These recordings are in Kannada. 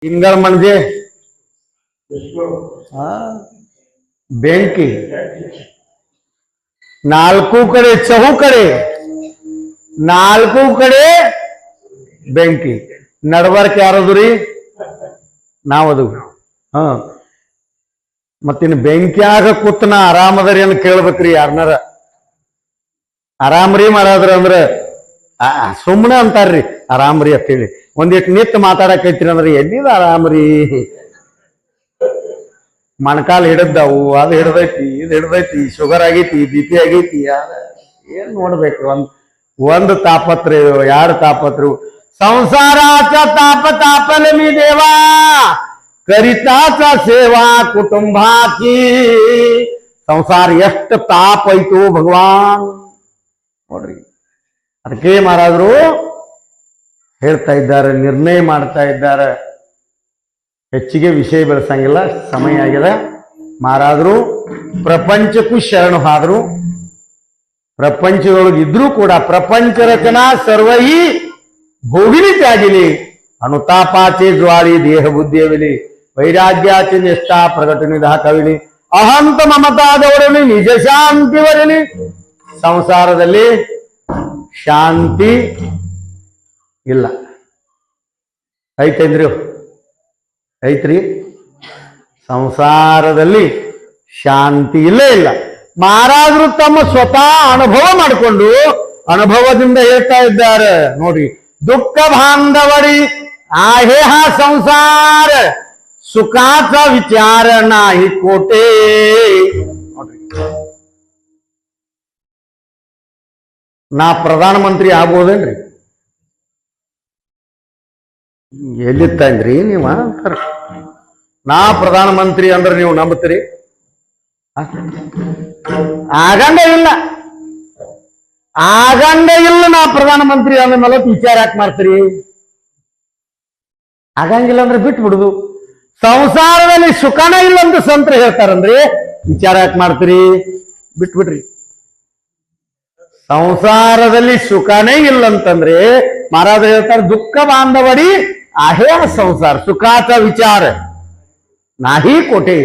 इंगळ म्हणजे ಬೆಂಕಿ ನಾಲ್ಕು ಕಡೆ ಚಹು ನಾಲ್ಕು ಕಡೆ ಬೆಂಕಿ ನಡಬರ್ಕ್ ಯಾರದು ರೀ ನಾವದು ಮತ್ತಿನ್ ಬೆಂಕಿಯಾಗ ಕೂತ್ನ ಆರಾಮದರಿ ಅಂತ ಕೇಳ್ಬೇಕ್ರಿ ಯಾರನಾರ ಆರಾಮ್ರಿ ಮಾಡಾದ್ರ ಅಂದ್ರ ಸುಮ್ಮನೆ ಅಂತಾರ್ರಿ ಆರಾಮ್ರಿ ಅಂತೇಳಿ ಒಂದಿಟ್ಟು ನಿತ್ ಮಾತಾಡಕೈತ್ರಿ ಅಂದ್ರೆ ಎಲ್ಲಿದ ಆರಾಮ್ರಿ ಮಣಕಾಲ್ ಹಿಡದ್ದವು ಅದು ಹಿಡ್ದೈತಿ ಇದು ಹಿಡ್ದೈತಿ ಶುಗರ್ ಆಗೈತಿ BP ಆಗೈತಿ ಏನ್ ನೋಡ್ಬೇಕು ಒಂದು ತಾಪತ್ರೆ ಎರಡು ತಾಪತ್ರು ಸಂಸಾರಾಚ तापल मी देवा करिताचा सेवा कुटुंबाची ಸಂಸಾರ ಎಷ್ಟು ತಾಪ ಐತು ಭಗವಾನ್ ನೋಡ್ರಿ ಅದಕ್ಕೆ ಮಹಾರಾಜರು ಹೇಳ್ತಾ ಇದ್ದಾರೆ ನಿರ್ಣಯ ಮಾಡ್ತಾ ಇದ್ದಾರೆ ಹೆಚ್ಚಿಗೆ ವಿಷಯ ಬೆಳೆಸಂಗಿಲ್ಲ ಸಮಯ ಆಗಿದೆ ಮಹಾರಾಜರು ಪ್ರಪಂಚಕ್ಕೂ ಶರಣು ಆದ್ರು ಪ್ರಪಂಚದೊಳಗೆ ಇದ್ರೂ ಕೂಡ ಪ್ರಪಂಚ ರಚನಾ ಸರ್ವಹಿ भोगिनी त्यागिली अनुतापाचे ज्वाळी देह बुद्धीविली वैराग्याची निष्ठा प्रगटणी दाखविली अहंत ममतादवरली निज शांतीवरली ಸಂಸಾರದಲ್ಲಿ ಶಾಂತಿ ಇಲ್ಲ ಐತೇನ್ರಿ ಐತ್ರಿ ಸಂಸಾರದಲ್ಲಿ ಶಾಂತಿ ಇಲ್ಲೇ ಇಲ್ಲ ಮಹಾರಾಜರು ತಮ್ಮ ಸ್ವತಃ ಅನುಭವ ಮಾಡಿಕೊಂಡು ಅನುಭವದಿಂದ ಹೇಳ್ತಾ ಇದ್ದಾರೆ ನೋಡಿ दुःख बांधवडी आहे हा संसार सुखाचा विचार नाही कोटे ನಾ ಪ್ರಧಾನಮಂತ್ರಿ ಆಗ್ಬೋದೇನ್ರಿ ಎಲ್ಲಿತ್ತಂದ್ರಿ ನೀವ ಅಂತಾರ ನಾ ಪ್ರಧಾನಮಂತ್ರಿ ಅಂದ್ರೆ ನೀವು ನಂಬುತ್ತೀರಿ ಆಗಂಡ ಇಲ್ಲ ನಾ ಪ್ರಧಾನಮಂತ್ರಿ ಅಂದ ಮೇಲೆ ವಿಚಾರ ಯಾಕೆ ಮಾಡ್ತೀರಿ ಆಗಂಗಿಲ್ಲ ಅಂದ್ರೆ ಬಿಟ್ಟು ಬಿಡುದು ಸಂಸಾರದಲ್ಲಿ ಸುಖನ ಇಲ್ಲ ಅಂತ ಸಂತರ ಹೇಳ್ತಾರಂದ್ರಿ ವಿಚಾರ ಯಾಕೆ ಮಾಡ್ತೀರಿ ಬಿಟ್ಬಿಡ್ರಿ ಸಂಸಾರದಲ್ಲಿ ಸುಖನೇ ಇಲ್ಲ ಅಂತಂದ್ರೆ ಮಹಾರಾಜ ಹೇಳ್ತಾರೆ ದುಃಖ ಬಾಂಧವಡಿ आहे ಸಂಸಾರ ಸುಖಾತ ವಿಚಾರ ನಾಹಿ ಕೋಟೆ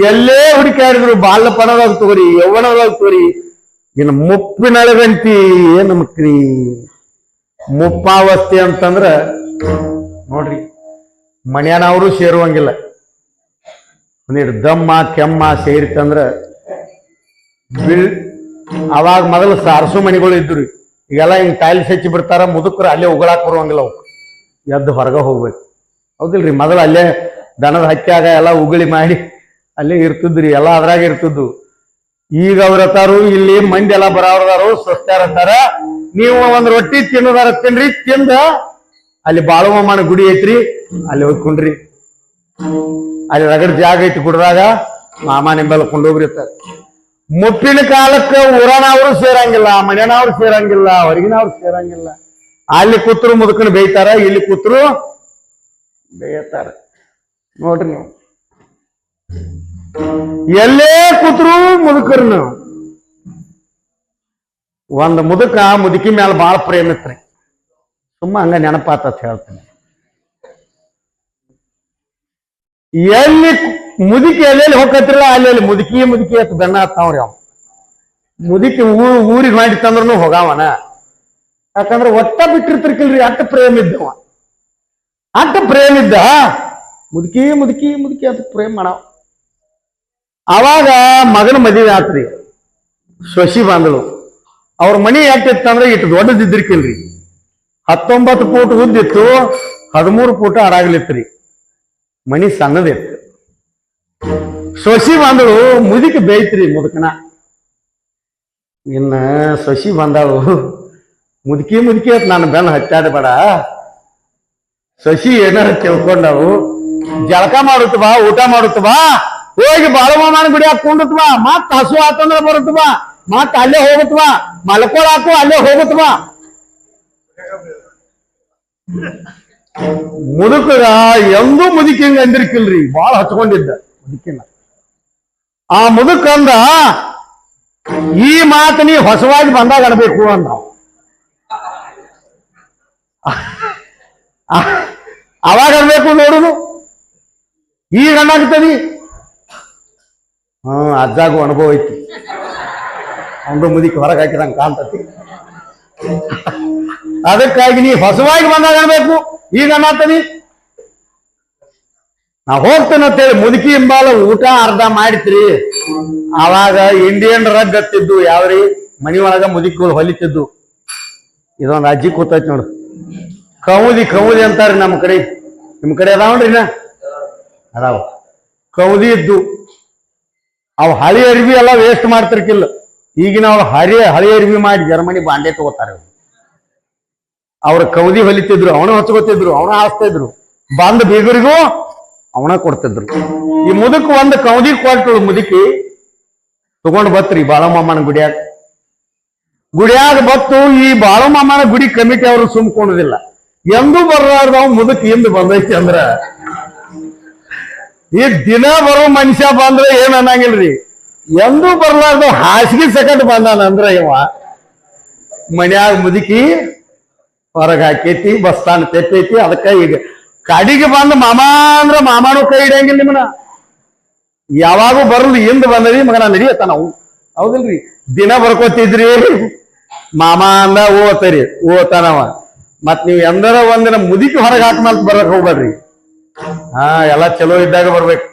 ಎಲ್ಲೇ ಹುಡುಕಾಡಿದ್ರು ಬಾಲ್ಯಪಣದಾಗ ತಗೋರಿ ಯೌವನದಾಗ ತಗೋರಿ ಇನ್ನು ಮುಪ್ಪಿನಳಗಂತಿ ಏನ್ ನಮಕ್ರಿ ಮುಪ್ಪಾವಸ್ಥೆ ಅಂತಂದ್ರ ನೋಡ್ರಿ ಮನ್ಯಾನವರು ಸೇರುವಂಗಿಲ್ಲ ಒಂದಿಟ್ಟು ದಮ್ಮ ಕೆಮ್ಮ ಸೇರಿತಂದ್ರ ಅವಾಗ ಮೊದಲು ಸಾರಸು ಮನೆಗಳು ಇದ್ರು ಈಗೆಲ್ಲ ಹಿಂಗ್ ಟೈಲ್ಸ್ ಹಚ್ಚಿ ಬಿಡ್ತಾರ ಮುದುಕರು ಅಲ್ಲೇ ಉಗಳಾಕ್ ಬರುವಂಗಿಲ್ಲ ಅವು ಎದ್ದು ಹೊರಗ ಹೋಗ್ಬೇಕು ಹೌದಿಲ್ರಿ ಮೊದಲು ಅಲ್ಲೇ ದನದ ಹಕ್ಕಾಗ ಎಲ್ಲ ಉಗುಳಿ ಮಾಡಿ ಅಲ್ಲೇ ಇರ್ತಿದ್ರಿ ಎಲ್ಲ ಅದ್ರಾಗ ಇರ್ತಿದ್ದು ಈಗ ಅವ್ರತಾರು ಇಲ್ಲಿ ಮಂದಿ ಎಲ್ಲ ಬರೋದಾರು ಸ್ವಸ್ಥಾರತ್ತಾರ ನೀವು ಒಂದ್ ರೊಟ್ಟಿ ತಿನ್ನೋದಾರ ತಿನ್ರಿ ತಿಂದ ಅಲ್ಲಿ ಬಾಳುವಮ್ಮನ ಗುಡಿ ಐತ್ರಿ ಅಲ್ಲಿ ಹೋಗ್ಕೊಂಡ್ರಿ ಅಲ್ಲಿ ರಗಡ್ ಜಾಗ ಐತಿ ಗುಡ್ದಾಗ ಮಾಮ ನಿಂಬೆಲ್ಲ ಕೊಂಡೋಗ್ರಿರ್ತಾರೆ ಮುಪ್ಪಿನ ಕಾಲಕ್ಕೆ ಊರನವ್ರು ಸೇರಂಗಿಲ್ಲ ಮನೆಯನವ್ರು ಸೇರಂಗಿಲ್ಲ ಹೊರಗಿನವ್ರು ಸೇರಂಗಿಲ್ಲ ಅಲ್ಲಿ ಕೂತ್ರು ಮುದುಕನ ಬೇಯ್ತಾರ ಇಲ್ಲಿ ಕೂತ್ರು ಬೇಯತಾರ ನೋಡ್ರಿ ನೀವು ಎಲ್ಲೇ ಕೂತ್ರು ಮುದುಕರ್ನು ಒಂದ್ ಮುದುಕ ಮುದುಕಿ ಮ್ಯಾಲ ಬಾಳ ಪ್ರೇಮ ಇತ್ರಿ ಸುಮ್ಮ ಹಂಗ ನೆನಪಾತ ಹೇಳ್ತೇನೆ ಎಲ್ಲಿ ಮುದುಕಿ ಎಲ್ಲೆಲ್ಲಿ ಹೋಗತ್ತಿರಲ್ಲ ಅಲ್ಲಿ ಮುದುಕಿ ಅತ್ ಬೆನ್ನ ಹತ್ತಾವ್ರಿ ಅವ ಮುದುಕಿ ಊರಿಗೆ ಮಾಡಿತ್ತಂದ್ರೂ ಹೋಗಾವನ ಯಾಕಂದ್ರೆ ಒಟ್ಟ ಬಿಟ್ಟಿರ್ತಿರ್ಕಿಲ್ರಿ ಅಟ್ಟ ಪ್ರೇಮ ಇದ್ದ ಮುದುಕಿ ಅಂತ ಪ್ರೇಮ ಮಾಡವ ಅವಾಗ ಮಗನ ಮದುವೆ ಆತ್ರಿ ಶಶಿ ಬಂದಳು ಅವ್ರ ಮನಿ ಎಷ್ಟಿತ್ತಂದ್ರೆ ಇಟ್ಟು ದೊಡ್ಡದಿದ್ದಿರ್ಕಿಲ್ರಿ 19 ಫೂಟ್ ಉದ್ದಿತ್ತು 13 ಫೂಟ್ ಅಡಾಗ್ಲಿತ್ರಿ ಮನಿ ಸಣ್ಣದಿತ್ತು ಶಶಿ ಬಂದಳು ಮುದುಕಿ ಬೇಯ್ತ್ರಿ ಮುದುಕನ ಇನ್ನ ಶಶಿ ಬಂದಳು ಮುದುಕಿ ಅಂತ ನಾನು ಬೆನ್ನ ಹಚ್ಚಾಡಬೇಡ ಶಶಿ ಏನಾರ ತಿಳ್ಕೊಂಡವು ಜಳಕ ಮಾಡುತ್ತ ಬಾ ಊಟ ಮಾಡುತ್ತ ಬಾ ಹೋಗಿ ಬಾಳಮಾನ ಗುಡಿ ಹಾಕೊಂಡತ್ ಬಾ ಮತ್ ಹಸು ಆತಂದ್ರ ಬರುತ್ತ ಬಾ ಮತ್ ಅಲ್ಲೇ ಹೋಗುತ್ತ ಬಾ ಮಲ್ಕೊಳಾಕು ಅಲ್ಲೇ ಹೋಗುತ್ತ ಬಾ ಮುದುಕರ ಎಂದೂ ಮುದುಕಿ ಹಿಂಗ ಅಂದಿರ್ಕಿಲ್ರಿ ಬಾಳ ಹಚ್ಕೊಂಡಿದ್ದ ಮುದುಕಿನ ಆ ಮುದುಕಂದ ಈ ಮಾತು ನೀ ಹೊಸವಾಗಿ ಬಂದಾಗ ಅನ್ಬೇಕು ಅಂದ ಅವಾಗ ಅನ್ಬೇಕು ನೋಡುದು ಈಗ ಅಣ್ಣಾಗ್ತದಿ. ಅಜ್ಜಾಗು ಅನುಭವ ಐತಿ. ಒಂದು ಮುದಿಕ್ ಹೊರಗೆ ಹಾಕಿದಂಗ ಕಾಣ್ತತಿ. ಅದಕ್ಕಾಗಿ ನೀ ಹೊಸವಾಗಿ ಬಂದಾಗ ಅನ್ಬೇಕು. ಈಗ ಅನ್ನತದಿ ನಾ ಹೋಗ್ತೇನೆ ಅಂತೇಳಿ ಮುದುಕಿ ಹಿಂಬಾಲ ಊಟ ಅರ್ಧ ಮಾಡಿತ್ರಿ. ಅವಾಗ ಇಂಡಿಯನ್ ರಗ್ ಹತ್ತಿದ್ದು ಯಾವ್ರಿ ಮನಿ ಒಳಗ ಮುದುಕಿಗಳು ಹೊಲಿತಿದ್ದು. ಇದೊಂದು ಅಜ್ಜಿ ಕೂತೈತಿ ನೋಡು, ಕೌದಿ ಕೌದಿ ಅಂತಾರ್ರಿ ನಮ್ಮ ಕಡೆ. ನಿಮ್ ಕಡೆ ಅದಾವನ್ರಿ ನಾ ಅದಾವ ಕೌದಿ ಇದ್ದು. ಅವ್ ಹಳಿ ಅರಿವಿ ಎಲ್ಲ ವೇಸ್ಟ್ ಮಾಡ್ತಿರ್ಕಿಲ್ಲ. ಈಗಿನ ಅವ್ರು ಹಳಿ ಅರಿವಿ ಮಾಡಿ ಜರ್ಮನಿ ಬಾಂಡೆ ತಗೋತಾರೆ. ಅವ್ರ ಕೌದಿ ಹೊಲಿತಿದ್ರು, ಅವನ ಹಚ್ಕೋತಿದ್ರು, ಅವನ ಹಾಸ್ತಾ ಇದ್ರು. ಬಂದ ಬೀಗರಿಗೂ ಅವನ ಕೊಡ್ತಿದ್ರು. ಈ ಮುದುಕ್ ಒಂದು ಕೌದಿ ಕೊಟ್ಟು ಮುದುಕಿ ತಗೊಂಡು ಬತ್ರಿ ಬಾಳಮ್ಮನ ಗುಡಿಯಾಗ ಬತ್ತು. ಈ ಬಾಳಮ್ಮನ ಗುಡಿ ಕಮಿಟಿ ಅವರು ಸುಮ್ಕೊಳ್ಳೋದಿಲ್ಲ. ಎಂದೂ ಬರ್ಲಾರ್ದವ್ ಮುದುಕ್ ಹಿಂದ್ ಬಂದೈತಿ ಅಂದ್ರ ಈ ದಿನ ಬರೋ ಮನುಷ್ಯ ಬಂದ್ರೆ ಏನ್ ಅನ್ನಂಗಿಲ್ರಿ. ಎಂದೂ ಬರ್ಲಾರ್ದ ಹಾಸಿಗೆ ಸೆಕೆಂಡ್ ಬಂದಾನಂದ್ರ ಇವ ಮನ್ಯಾಗ ಮುದುಕಿ ಹೊರಗೆ ಹಾಕೈತಿ, ಬಸ್ತಾನ ತೆಪ್ಪೈತಿ. ಅದಕ್ಕ ಈಗ ಕಡಿಗೆ ಬಂದು ಮಾಮ ಅಂದ್ರ ಮಾಮಾನು ಕೈ ಹಿಡಿಯಂಗಿಲ್ಲ ನಿಮ್ಮನ. ಯಾವಾಗೂ ಬರಲು ಹಿಂದ್ ಬಂದದಿ ಮಗನ ನಡಿಯತ್ತ ನಾವು. ಹೌದಿಲ್ರಿ? ದಿನ ಬರ್ಕೋತಿದ್ರಿ ಮಾಮ ಅಂದ ಓದ್ತರಿ ಓದ್ತಾನವ. ಮತ್ ನೀವ್ ಎಂದರ ಒಂದಿನ ಮುದುಕಿ ಹೊರಗೆ ಹಾಕ್ಮಂತ ಬರಕ್ ಹೋಗ್ಬೇಡ್ರಿ. ಎಲ್ಲಾ ಚಲೋ ಇದ್ದಾಗ ಬರ್ಬೇಕು.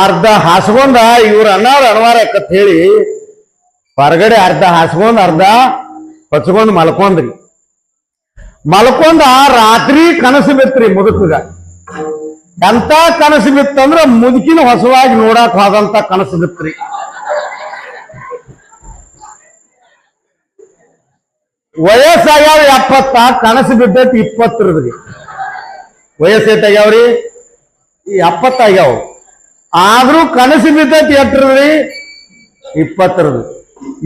ಅರ್ಧ ಹಾಸ್ಕೊಂಡ ಇವ್ರ ಅನ್ನಾರ ಅಣವಾರ ಅಕ್ಕತ್ ಹೇಳಿ ಹೊರಗಡೆ ಅರ್ಧ ಹಾಸ್ಕೊಂಡ್ ಅರ್ಧ ಹೊಚ್ಕೊಂಡ್ ಮಲ್ಕೊಂಡ್ರಿ. ಮಲ್ಕೊಂಡ ರಾತ್ರಿ ಕನಸು ಬಿತ್ರಿ ಮುದುಕಗ. ಎಂತ ಕನಸು ಬಿತ್ತಂದ್ರ ಮುದುಕಿನ ಹೊಸವಾಗಿ ನೋಡಾಕ್ ಹೋದಂತ ಕನಸು ಬಿತ್ರಿ. ವಯಸ್ಸಾಗ್ಯಾವ 70, ಕನಸು ಬಿದ್ದೈತಿ 20. ವಯಸ್ಸು ಎಷ್ಟಾಗ್ಯಾವ್ರಿ? 70 ಆಗ್ಯಾವ. ಆದ್ರೂ ಕನಸು ಬಿದ್ದೈತಿ ಎಷ್ಟ್ರದ್ರಿ? 20.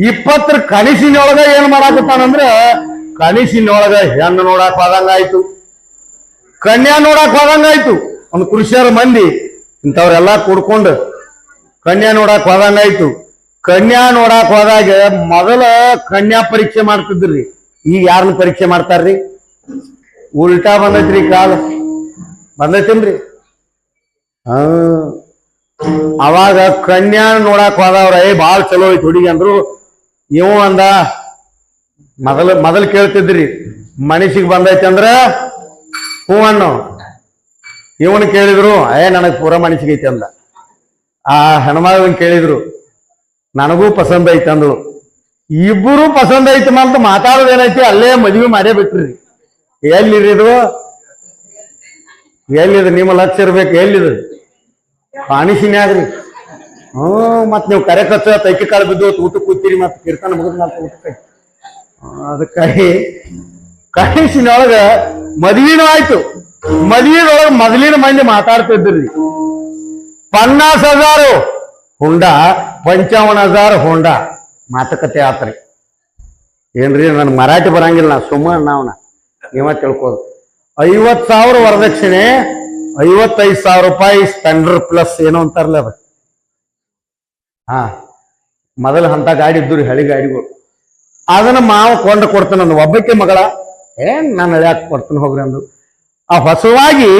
20 ಕನಸಿನೊಳಗ ಏನ್ ಮಾಡಾಕತ್ತಾನಂದ್ರ ಕನಸಿನೊಳಗ ಹೆಣ್ಣು ನೋಡಾಕ್ ಹೋದಂಗಾಯ್ತು, ಕನ್ಯಾ ನೋಡಾಕ್ ಹೋದಂಗಾಯ್ತು. ಒಂದು ಕೃಷಿಯರ ಮಂದಿ ಇಂಥವ್ರೆಲ್ಲಾ ಕೂಡ್ಕೊಂಡು ಕನ್ಯಾ ನೋಡಾಕ್ ಹೋದಂಗಾಯ್ತು. ಕನ್ಯಾ ನೋಡಾಕ್ ಹೋದಾಗ ಮೊದಲ ಕನ್ಯಾ ಪರೀಕ್ಷೆ ಮಾಡ್ತಿದ್ರಿ. ಈಗ ಯಾರನ್ನ ಪರೀಕ್ಷೆ ಮಾಡ್ತಾರ್ರಿ? ಉಲ್ಟಾ ಬಂದೈತ್ರಿ ಕಾಲ. ಬಂದೈತಿಲ್ರಿ? ಅವಾಗ ಕನ್ಯಾ ನೋಡಾಕ್ ಹೋದವ್ರ ಬಾಳ ಚಲೋ ಐತಿ ಹುಡುಗಿ ಅಂದ್ರು. ಇವ ಅಂದ ಮೊದಲು ಕೇಳ್ತಿದ್ರಿ ಮನಸ್ಸಿಗೆ ಬಂದೈತಿ ಅಂದ್ರ ಹೂ ಅಣ್ಣು. ಇವನ್ ಕೇಳಿದ್ರು ನನಗ್ ಪೂರ ಮನಸ್ಸಿಗೆ ಐತಿ ಅಂದ. ಆ ಹೆಣ್ಮಗನ್ ಕೇಳಿದ್ರು ನನಗೂ ಪಸಂದ್ ಐತಿ ಅಂದ್ರು. ಇಬ್ಬರು ಪಸಂದ್ ಐತಿ ಅಂತ ಮಾತಾಡೋದೇನೈತಿ ಅಲ್ಲೇ ಮದ್ವಿ ಮಾಡೇ ಬಿಟ್ರಿ. ಎಲ್ಲಿದು ಎಲ್ಲಿದು ನಿಮ್ಮ ಲಕ್ಷ ಇರ್ಬೇಕು. ಎಲ್ಲಿದು ಪಾಣಿಸಿನ್ಯಾಗ್ರಿ. ಮತ್ ನೀವು ಕರೆ ಕಚ್ಚ ತೈಕಿ ಕಾಳು ಬಿದ್ದು ಊಟ ಕೂತೀರಿ ಮತ್ ಕೀರ್ತನ ಮುಗಿದ್ ಊಟಕ್ಕೆ. ಅದಕ್ಕಾಗಿ ಕನಸಿನೊಳಗ ಮದ್ವಿನೂ ಆಯ್ತು. ಮದ್ವಿನೊಳಗ ಮೊದಲಿನ ಮಂದಿ ಮಾತಾಡ್ತಿದ್ರಿ 50,000 ಹುಂಡ 55,000 ಹುಂಡ ಮಾತುಕತೆ ಆತ್ರಿ. ಏನ್ರಿ ನನ್ ಮರಾಠಿ ಬರಂಗಿಲ್ಲ, ನಾ ಸುಮ್ಮನೆ ನಾವ್ನ ನೀವ ತಿಳ್ಕೋದು. 50,000 ವರದಕ್ಷಿಣೆ, 55,000 ರೂಪಾಯಿ ಸ್ಪೆಂಡರ್ ಪ್ಲಸ್ ಏನೋ ಅಂತಾರಲ್ಲ ಅದ. ಮೊದಲ ಅಂತ ಗಾಡಿ ಇದ್ದು ಹಳಿ ಗಾಡಿಗಳು. ಅದನ್ನ ಮಾವ ಕೊಂಡು ಕೊಡ್ತಾನ. ಒಂದು ಒಬ್ಬಕ್ಕೆ ಮಗಳ ನಾನು ಹಳ್ಯಾಕ್ ಕೊಡ್ತಾನೆ ಹೋಗ್ರಿ ಅಂದು. ಆ ಹೊಸವಾಗಿ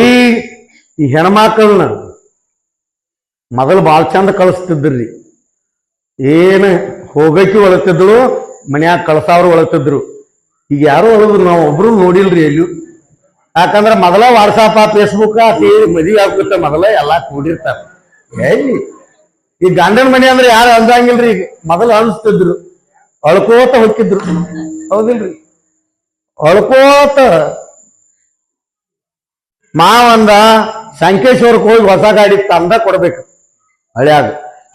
ಈ ಹೆಣ್ಮಕ್ಳನ್ನ ಮೊದಲು ಬಾಳ್ ಚಂದ ಕಳಿಸ್ತಿದ್ರಿ. ಏನು ಹೋಗಕ್ಕೆ ಒಳತಿದ್ರು, ಮನ್ಯಾಗ ಕಳ್ಸಾವ್ರು ಒಳತಿದ್ರು. ಈಗ ಯಾರು ಒಳದ್ರು ನಾವು ಒಬ್ರು ನೋಡಿಲ್ರಿ ಎಲ್ಲೂ. ಯಾಕಂದ್ರೆ ಮೊದಲ ವಾಟ್ಸಾಪ್ ಫೇಸ್ಬುಕ್ ಮದುವೆ ಆಗ್ಬಿಟ್ಟ ಮೊದಲ ಎಲ್ಲಾ ಕೂಡಿರ್ತಾರ. ಎಲ್ಲಿ ಈ ಗಂಡನ ಮನೆ ಅಂದ್ರೆ ಯಾರು ಅಂದಂಗಿಲ್ರಿ. ಈಗ ಮೊದಲು ಅನ್ಸ್ತಿದ್ರು, ಅಳ್ಕೋತ ಹೊಕ್ಕಿದ್ರು. ಹೌದಿಲ್ರಿ? ಅಳ್ಕೋತ ಮಾವಂದ ಸಂಕೇಶ್ವರಕ್ಕೆ ಹೋಗಿ ಹೊಸ ಗಾಡಿ ತಂದ ಕೊಡ್ಬೇಕು ಹಳ್ಯಾಗ.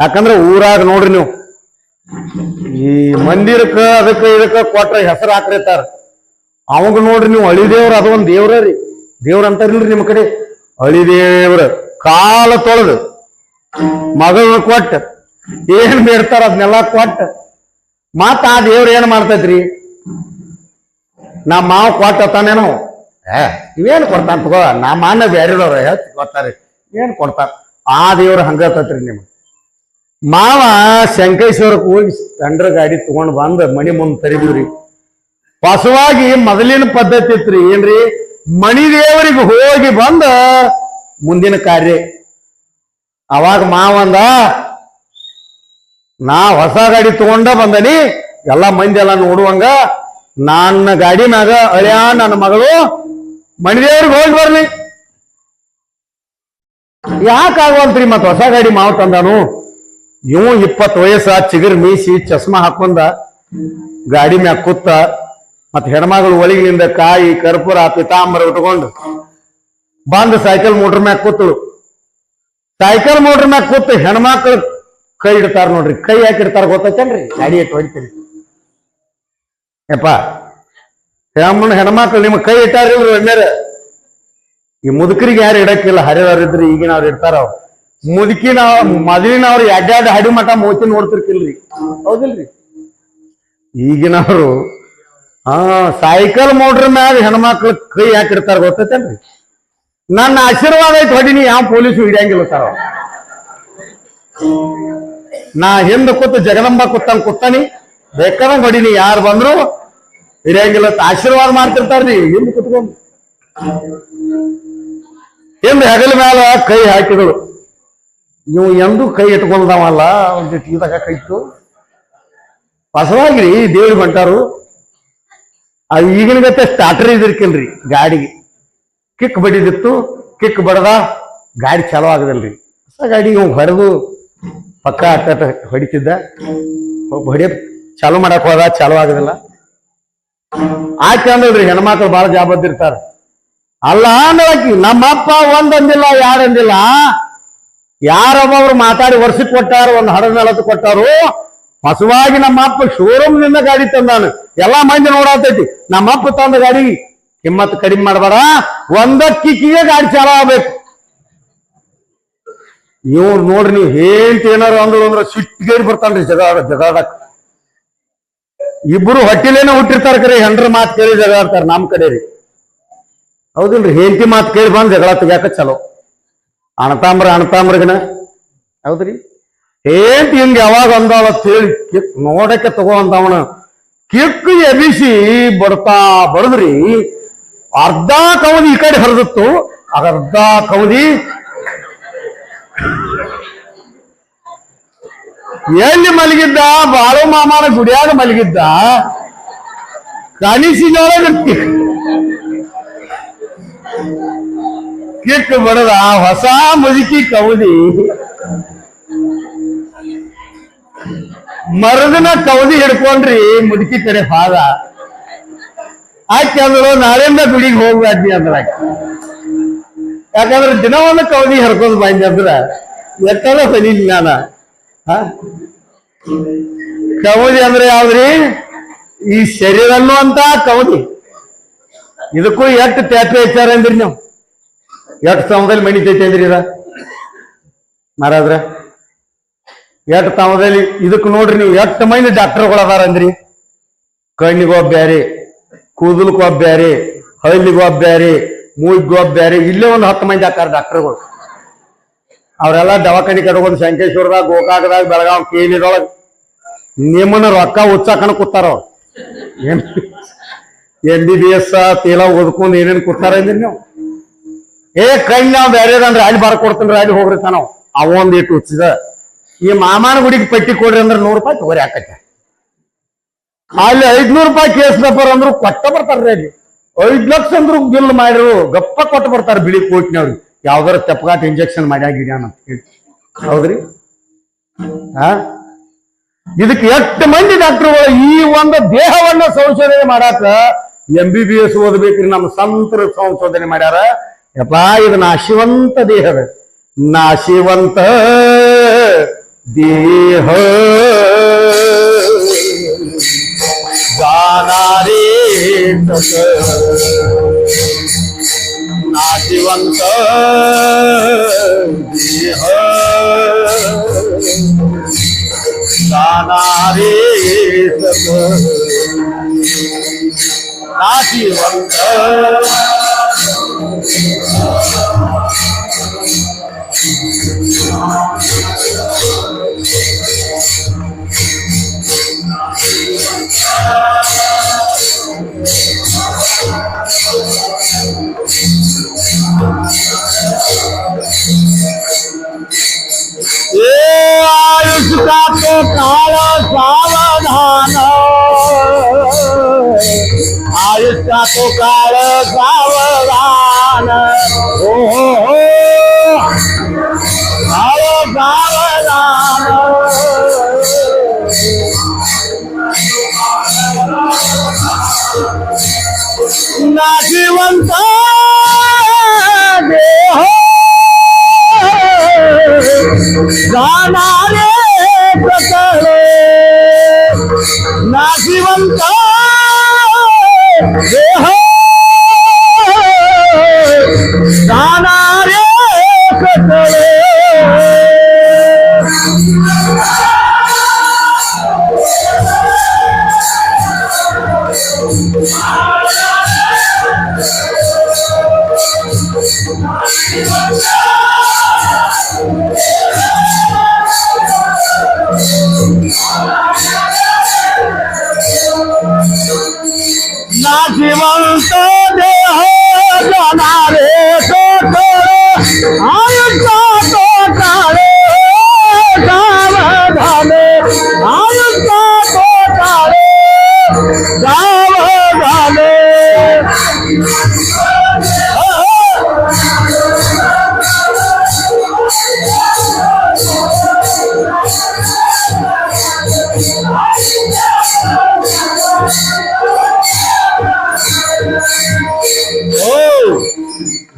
ಯಾಕಂದ್ರೆ ಊರಾಗ ನೋಡ್ರಿ ನೀವು ಈ ಮಂದಿರಕ್ಕ ಅದಕ್ಕ ಇದಕ್ಕ ಕೊಟ್ರ ಹೆಸರು ಹಾಕ್ರಿತಾರ. ಅವಾಗ ನೋಡ್ರಿ ನೀವು ಅಳಿದೇವ್ರ, ಅದೊಂದ್ ದೇವ್ರ ರೀ. ದೇವ್ರ ಅಂತಾರಿಲ್ರಿ ನಿಮ್ಮ ಕಡೆ. ಅಳಿದೇವ್ರ ಕಾಲ ತೊಳೆದು ಮಗಳನ್ನ ಕೊಟ್ಟ ಏನ್ ಬೇಡ್ತಾರ ಅದನ್ನೆಲ್ಲ ಕೊಟ್ಟ ಮತ್ತ ಆ ದೇವ್ರ ಏನ್ ಮಾಡ್ತೈತ್ರಿ? ನಮ್ಮ ಮಾವ ಕೊಟ್ಟತಾನೇನೋ ಇವೇನ್ ಕೊಡ್ತಾನ ತಗೋ, ನಮ್ಮ ಅಣ್ಣ ಬೇರೆದವ್ರ ಗೊತ್ತಾರಿ ಏನ್ ಕೊಡ್ತಾರ. ಆ ದೇವ್ರ ಹಂಗತತ್ರಿ ನಿಮ್ಗೆ. ಮಾವ ಶಂಕೇಶ್ವರಕ್ಕೆ ಹೋಗಿ ಸ್ಪೆಂಡರ್ ಗಾಡಿ ತಗೊಂಡ್ ಬಂದ್ ಮನಿ ಮುಂದ್ ತರಿದ್ರಿ. ಹೊಸವಾಗಿ ಮೊದಲಿನ ಪದ್ಧತಿ ಇತ್ರಿ. ಏನ್ರಿ? ಮಣಿ ದೇವರಿಗೆ ಹೋಗಿ ಬಂದ ಮುಂದಿನ ಕಾರ್ಯ. ಅವಾಗ ಮಾವಂದ, ನಾ ಹೊಸ ಗಾಡಿ ತಗೊಂಡ ಬಂದನಿ, ಎಲ್ಲಾ ಮಂದಿ ಎಲ್ಲ ನೋಡುವಂಗ ನನ್ನ ಗಾಡಿ ಮ್ಯಾಗ ಅಳಿಯ ನನ್ನ ಮಗಳು ಮಣಿದೇವ್ರಿಗೆ ಹೋಗಿ ಬರ್ಲಿ. ಯಾಕಾಗವಲ್ತ್ರಿ ಮತ್ ಹೊಸ ಗಾಡಿ ಮಾವ ತಂದಾನು. ಇವು 20 ವಯಸ್ಸ, ಚಿಗರ್ ಮೀಸಿ, ಚಸ್ಮಾ ಹಾಕೊಂಡ ಗಾಡಿ ಮ್ಯಾಗ ಕೂತ, ಮತ್ ಹೆಣ್ಮಗಳು ಒಳಗಿನಿಂದ ಕಾಯಿ ಕರ್ಪೂರ ಪಿತಾಂಬರ ಉಟ್ಕೊಂಡು ಬಂದು ಸೈಕಲ್ ಮೋಟರ್ ಮ್ಯಾಗ ಕೂತಳು. ಸೈಕಲ್ ಮೋಟರ್ ಮ್ಯಾಗ ಕೂತು ಹೆಣ್ಮಕ್ಳು ಕೈ ಇಡ್ತಾರ ನೋಡ್ರಿ. ಕೈ ಯಾಕೆ ಇಡ್ತಾರ ಗೊತ್ತೇನ್ರಿ? ಗಾಡಿ ಎಟ್ಟು ಹೊಡಿತೀರಿ ಯಪ್ಪ. ಹೆಣ್ಮಕ್ಳು ನಿಮ್ ಕೈ ಇಟ್ಟಾರಿಲ್ರಿ ಒಮ್ಮೆರ. ಈ ಮುದುಕರಿಗೆ ಯಾರು ಇಡಕ್ಕಿಲ್ಲ, ಹರಿದವ್ರಿದ್ರಿ ಈಗಿನವ್ರು ಇರ್ತಾರ. ಅವ್ರು ಮೊದಲಿನವ್ರು ಎಡ್ಡಾಡ್ ಹಡಿ ಮಠ ಮೋತಿ ನೋಡ್ತಿರ್ಕಿಲ್ರಿ, ಹೌದಿಲ್ರಿ? ಈಗಿನವ್ರು ಸೈಕಲ್ ಮೋಟ್ರ್ ಮ್ಯಾಗ ಹೆಣ್ಮಕ್ಳು ಕೈ ಯಾಕೆ ಇಡ್ತಾರ ಗೊತ್ತೇನ್ರಿ? ನನ್ನ ಆಶೀರ್ವಾದ ಐತಿ ಹೊಡಿನಿ, ಯಾವ ಪೊಲೀಸು ಹಿಡಿಯಂಗಿಲ್ಲ ತಾರ. ನಾ ಹಿಂದ ಕೂತು ಜಗದಂಬ ಕೂತಾನಿ, ಬೇಕಾದಂಗ ಹೊಡಿನಿ, ಯಾರು ಬಂದ್ರು ಹಿಡಿಯಂಗಿಲ್ಲ. ಆಶೀರ್ವಾದ ಮಾಡ್ತಿರ್ತಾರ್ರಿ ಹಿಂದ್ ಕುತ್ಕೊಂಡು. ಹಿಂದ ಹೆಗಲ ಮ್ಯಾಲ ಕೈ ಹಾಕಿದಳು. ನೀವು ಎಂದೂ ಕೈ ಇಟ್ಕೊಂಡವಲ್ಲ, ಒಂದು ಟೀದಾಗ ಕೈತು ಹೊಸವಾಗ್ರಿ ದೇವ್ರಿಗೆ ಹೊಂಟಾರು. ಅದು ಈಗಿನ ಗತ್ತೆ ಸ್ಟಾರ್ಟರ್ ಇದಿರ್ಕಿಲ್ರಿ ಗಾಡಿಗೆ. ಕಿಕ್ ಬಡಿದಿತ್ತು, ಕಿಕ್ ಬಡದ ಗಾಡಿ ಚಾಲೂ ಆಗದಲ್ರಿ. ಹೊಸ ಗಾಡಿ ಇವ್ ಹೊಡೆದು ಪಕ್ಕ ಅಟ್ಟ ಹೊಡಿತಿದ್ದ, ಹೊಡಿಯ ಚಾಲು ಮಾಡಕ್ ಹೋದ, ಚಾಲು ಆಗದಿಲ್ಲ. ಆಯ್ತು ಅಂದಲ್ರಿ, ಹೆಣ್ಮಕ್ಳು ಬಹಳ ಜಾಬದ್ದಿರ್ತಾರ. ಅಲ್ಲ ಅಂದಳಕಿ, ನಮ್ಮಪ್ಪ ಒಂದಂದಿಲ್ಲ ಯಾರಂದಿಲ್ಲ, ಯಾರೊಬ್ಬೊಬ್ರು ಮಾತಾಡಿ ವರ್ಷಕ್ಕೆ ಕೊಟ್ಟಾರ, ಒಂದು 10-40 ಕೊಟ್ಟಾರು. ಹೊಸವಾಗಿ ನಮ್ಮಪ್ಪ ಶೋರೂಮ್ ನಿಂದ ಗಾಡಿ ತಂದಾನು, ಎಲ್ಲಾ ಮಂದಿ ನೋಡತೈತಿ. ನಮ್ಮಪ್ಪ ತಂದ ಗಾಡಿ ಕಿಮ್ಮತ್ ಕಡಿಮೆ ಮಾಡಬೇಡ, ಒಂದಕ್ಕಿಗೆ ಗಾಡಿ ಚಾಲ ಆಗ್ಬೇಕು. ಇವ್ರು ನೋಡ್ರಿ, ನೀವು ಹೇಳ್ತಿ ಏನಾರು ಅಂದ್ರು ಸಿಟ್ಟಿಗೇರಿ ಬರ್ತಾನ್ರಿ ಜಗಾಡಕ್. ಇಬ್ರು ಹೊಟ್ಟಿಲೇನೆ ಹುಟ್ಟಿರ್ತಾರ ಕರೆ, ಹೆಂಡ್ರ ಮಾತು ಕೇಳಿ ಜಗಾಡ್ತಾರ ನಮ್ ಕಡೆ ರೀ, ಹೌದಿಲ್ರಿ? ಹೆಂಡತಿ ಮಾತು ಕೇಳಿ ಬಂದ್ ಜಗಳ ತೆಗ್ಯಾಕ ಚಲೋ. ಅಣತಾಮ್ರಗನ ಹೌದ್ರಿ? ಏಂತಿ ಹಿಂಗ ಯಾವಾಗ ಅಂದಾಳ ಹೇಳಿ ಕಿಕ್ ನೋಡಕ್ಕೆ ತಗೋ ಅಂದವನ ಕಿಕ್ ಎಬಿಸಿ ಬಡದ್ರಿ. ಅರ್ಧ ಕವದಿ ಈ ಕಡೆ ಹರಿದಿತ್ತು, ಅರ್ಧ ಕವದಿ ಎಲ್ಲಿ ಮಲಗಿದ್ದ? ಬಾಳು ಮಾಮನ ಗುಡಿಯಾಗ ಮಲಗಿದ್ದ. ಕನಿಸಿನೊಳಗೆ ಕಿಕ್ ಬಡದ ಹೊಸ ಮುದುಕಿ ಕವದಿ ಮರದನ ಕವದಿ ಹಿಡ್ಕೊಂಡ್ರಿ ಮುದುಕಿ ಕಡೆ ಹಾದ. ಆಕೆ ಅಂದ್ರು, ನಾಳೆಯಿಂದ ಗುಡಿಗೆ ಹೋಗ್ಬಾರ್ದಿ ಅಂದ್ರ. ಯಾಕಂದ್ರೆ ದಿನ ಒಂದು ಕವದಿ ಹರ್ಕೊಂಡ್ ಬಂದೆ ಅಂದ್ರ ಎತ್ತದ ಸಲಿಲ್ಲ ನಾನ. ಕವದಿ ಅಂದ್ರೆ ಯಾವ್ದ್ರಿ? ಈ ಶರೀರ ಅನ್ನುವಂತ ಕವದಿ. ಇದಕ್ಕೂ ಎಷ್ಟು ತ್ಯಾಪೆ ಹೆಚ್ಚಾರ ಅಂದ್ರಿ ನೀವು? ಎಷ್ಟು ಸಮಯದಲ್ಲಿ ಮಣಿತೈತಿ ಅಂದ್ರಿ ಇದ ಮಾರಾದ್ರ? ಎಷ್ಟು ತಾಮದಲ್ಲಿ ಇದಕ್ಕೆ ನೋಡ್ರಿ ನೀವು ಎಷ್ಟು ಮಂದಿ ಡಾಕ್ಟರ್ಗಳು ಅದಾರ ಅಂದ್ರಿ. ಕಣ್ಣಿಗೊಬ್ಬ ಬ್ಯಾರೆ, ಕೂದಲಕ್ಕೊಬ್ಬ ಬ್ಯಾರೆ, ಹಳ್ಳಿಗೊಬ್ಬ ಬ್ಯಾರೆ, ಮೂಗಿಗೊಬ್ಬ ಬ್ಯಾರೆ, ಇಲ್ಲೇ ಒಂದು 10 ಮಂದಿ ಹಾಕಾರ ಡಾಕ್ಟರ್ಗಳು. ಅವರೆಲ್ಲ ದವಾಖಾನೆ ಕಟ್ಕೊಂಡು ಸಂಕೇಶ್ವರದಾಗ, ಗೋಕಾಕದಾಗ, ಬೆಳಗಾವ್, ಕೇಲಿದೊಳಗ ನಿಮ್ಮನ್ನ ರೊಕ್ಕ ಉಚ್ಚಾಕನ ಕೂತಾರ. MBBS ತೇಲ ಓದ್ಕೊಂಡು ಏನೇನು ಕೂತಾರ ಅಂದ್ರಿ ನೀವು? ಕಣ್ಣು ನಾವು ಬೇರೆದಂದ್ರೆ ಅಲ್ಲಿ ಬರ್ಕೊಡ್ತೇನ್ರಿ, ಅಲ್ಲಿ ಹೋಗ್ರಿ ತಾನವ್ ಅವೊಂದು ಇಟ್ಟು ಹುಚ್ಚಿದ. ಈ ಮಾಮಾನ ಗುಡಿಗೆ ಪಟ್ಟಿ ಕೊಡ್ರಿ ಅಂದ್ರೆ 100 ರೂಪಾಯಿ ತಗೋರಿ ಹಾಕತ್ತೆ. ಅಲ್ಲಿ 500 ರೂಪಾಯಿ ಕೇಸ್ ಪೇಪರ್ ಅಂದ್ರು ಕೊಟ್ಟ ಬರ್ತಾರ್ರಿ. ಅಲ್ಲಿ 5 ಲಕ್ಷ ಅಂದ್ರು ಬಿಲ್ ಮಾಡಿರು ಗಪ್ಪ ಕೊಟ್ಟು ಬರ್ತಾರ ಬಿಳಿ ಕೋಟ್ನವ್ರಿಗೆ. ಯಾವ್ದಾರ ತೆಪ್ಪಗಾಟ ಇಂಜೆಕ್ಷನ್ ಮಾಡ್ಯಾಗಿಡ್ಯಾನ ಅಂತ ಹೇಳಿ, ಹೌದ್ರಿ? ಇದಕ್ಕೆ 8 ಮಂದಿ ಡಾಕ್ಟರ್ಗಳು ಈ ಒಂದು ದೇಹವನ್ನ ಸಂಶೋಧನೆ ಮಾಡಾಕ MBBS ಓದ್ಬೇಕ್ರಿ. ನಮ್ಮ ಸಂತರು ಸಂಶೋಧನೆ ಮಾಡ್ಯಾರ. ಯಪ್ಪಾ, ಇದು ನಾಶಿವಂತ ದೇಹದ, ನಾಶಿವಂತ ದೇಹ ಗಾನಾರೇ ನಾಶಿವಂತ ದೇಹ ಗಾನಾರೇ ನಾಶಿವಂತ. तो काळ सावधान आयुष्या तो काळ सावधान हो हो हो काळ सावधान नाशिवंत देह जाणारे प्रकळे नाशिवंत देह जाणारे प्रकळे नाशिवंत देह जाणारे टोटळे आयुष्या टोटाळे सावधाने आयुष्या टोटाळे सावधाने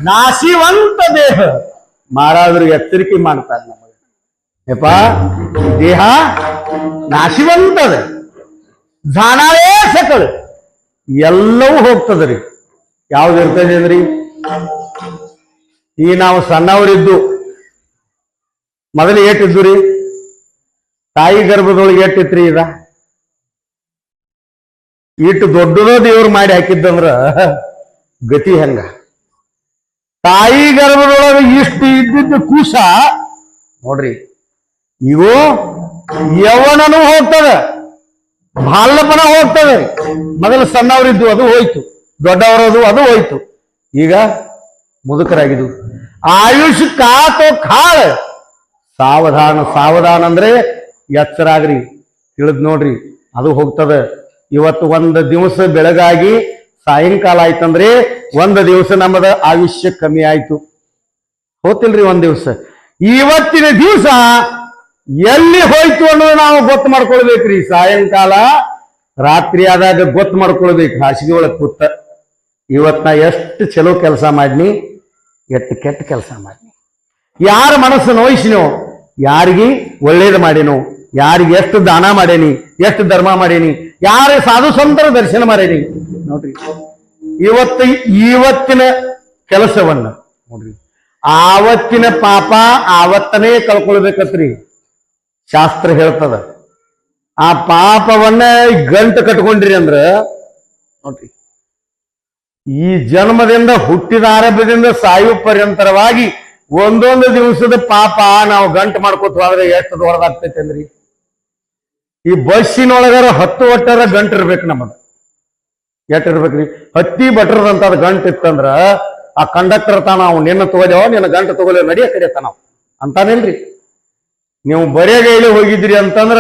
ನಾಶಿವಂತ ದೇಹ ಮಹಾರಾಜರು ಎಚ್ಚರಿಕೆ ಮಾಡ್ತಾರೆ ನಮಗೆ ಯಪ್ಪ ದೇಹ ನಾಶಿವಂತದ ಜಾಣವೇ ಸಕಳ ಎಲ್ಲವೂ ಹೋಗ್ತದ್ರಿ ಯಾವ್ದು ಇರ್ತದೆ ಅಂದ್ರಿ ಈ ನಾವು ಸಣ್ಣವರಿದ್ದು ಮೊದಲು ಏಟಿದ್ದು ರೀ ತಾಯಿ ಗರ್ಭದೊಳಗೆ ಏಟಿತ್ರಿ ಇದ ಇಟ್ಟು ದೊಡ್ಡದೋ ದೇವ್ರು ಮಾಡಿ ಹಾಕಿದ್ದಂದ್ರ ಗತಿ ಹಂಗ ತಾಯಿ ಗರ್ಭದೊಳಗೆ ಇಷ್ಟು ಇದ್ದಿದ್ದು ಕೂಸ ನೋಡ್ರಿ ಇವು ಯವನನು ಹೋಗ್ತದೆ ಬಾಲ್ಯಪನ ಹೋಗ್ತದೆ ಮೊದಲು ಸಣ್ಣವರಿದ್ದು ಅದು ಹೋಯ್ತು ದೊಡ್ಡವರದು ಅದು ಹೋಯ್ತು ಈಗ ಮುದುಕರಾಗಿದ್ದು ಆಯುಷ್ ಕಾತೋ ಕಾಳ ಸಾವಧಾನ ಸಾವಧಾನ ಅಂದ್ರೆ ಎಚ್ಚರಾಗ್ರಿ ತಿಳಿದ್ ನೋಡ್ರಿ ಅದು ಹೋಗ್ತದೆ ಇವತ್ತು ಒಂದು ದಿವಸ ಬೆಳಗಾಗಿ ಸಾಯಂಕಾಲ ಆಯ್ತಂದ್ರೆ ಒಂದು ದಿವಸ ನಮ್ಮದ ಆಯುಷ್ಯ ಕಮ್ಮಿ ಆಯ್ತು ಹೋತಿಲ್ರಿ ಒಂದ್ ದಿವಸ ಇವತ್ತಿನ ದಿವಸ ಎಲ್ಲಿ ಹೋಯ್ತು ಅನ್ನೋದು ನಾವು ಗೊತ್ತು ಮಾಡ್ಕೊಳ್ಬೇಕ್ರಿ ಸಾಯಂಕಾಲ ರಾತ್ರಿ ಆದಾಗ ಗೊತ್ತು ಮಾಡ್ಕೊಳ್ಬೇಕು ಹಾಸಿಗೆ ಒಳಗೆ ಕೂತ ಇವತ್ ನಾ ಎಷ್ಟು ಚಲೋ ಕೆಲಸ ಮಾಡಿನಿ ಎಷ್ಟು ಕೆಟ್ಟ ಕೆಲಸ ಮಾಡಿನಿ ಯಾರ ಮನಸ್ಸು ನೋಯಿಸಿನೋ ಯಾರಿಗೆ ಒಳ್ಳೇದು ಮಾಡೇನೋ ಯಾರಿಗೆ ಎಷ್ಟು ದಾನ ಮಾಡೇನಿ ಎಷ್ಟು ಧರ್ಮ ಮಾಡೇನಿ ಯಾರ ಸಾಧು ಸಂತರ ದರ್ಶನ ಮಾಡೇನಿ ನೋಡ್ರಿ ಇವತ್ತಿನ ಕೆಲಸವನ್ನ ನೋಡ್ರಿ ಆವತ್ತಿನ ಪಾಪ ಆವತ್ತನೇ ಕಳ್ಕೊಳ್ಬೇಕತ್ರಿ ಶಾಸ್ತ್ರ ಹೇಳ್ತದ ಆ ಪಾಪವನ್ನ ಗಂಟು ಕಟ್ಕೊಂಡ್ರಿ ಅಂದ್ರ ನೋಡ್ರಿ ಈ ಜನ್ಮದಿಂದ ಹುಟ್ಟಿದ ಆರಂಭದಿಂದ ಸಾಯು ಪರ್ಯಂತರವಾಗಿ ಒಂದೊಂದು ದಿವಸದ ಪಾಪ ನಾವು ಗಂಟು ಮಾಡ್ಕೊತ ಹೋದ್ರೆ ಎಷ್ಟು ದೊಡ್ಡದಾಗ್ತೈತೆ ಅಂದ್ರಿ ಈ ಬಸ್ಸಿನೊಳಗಾರ 10 ಒಟ್ಟರ ಗಂಟು ಇರ್ಬೇಕು ನಮ್ಮದು ಎಟ್ ಇರ್ಬೇಕ್ರಿ ಹತ್ತಿ ಬಟ್ರದಂತ ಗಂಟು ಇತ್ತಂದ್ರ ಆ ಕಂಡಕ್ಟರ್ ತಾನ ನಾವು ನಿನ್ನ ತಗೋದೇವ ನಿನ್ನ ಗಂಟು ತಗೋಲೇವ ನಡಿಯ ಕಡಿಯತ್ತ ನಾವು ಅಂತಾನಿಲ್ರಿ ನೀವು ಬರೆಗೈಲಿ ಹೋಗಿದ್ರಿ ಅಂತಂದ್ರ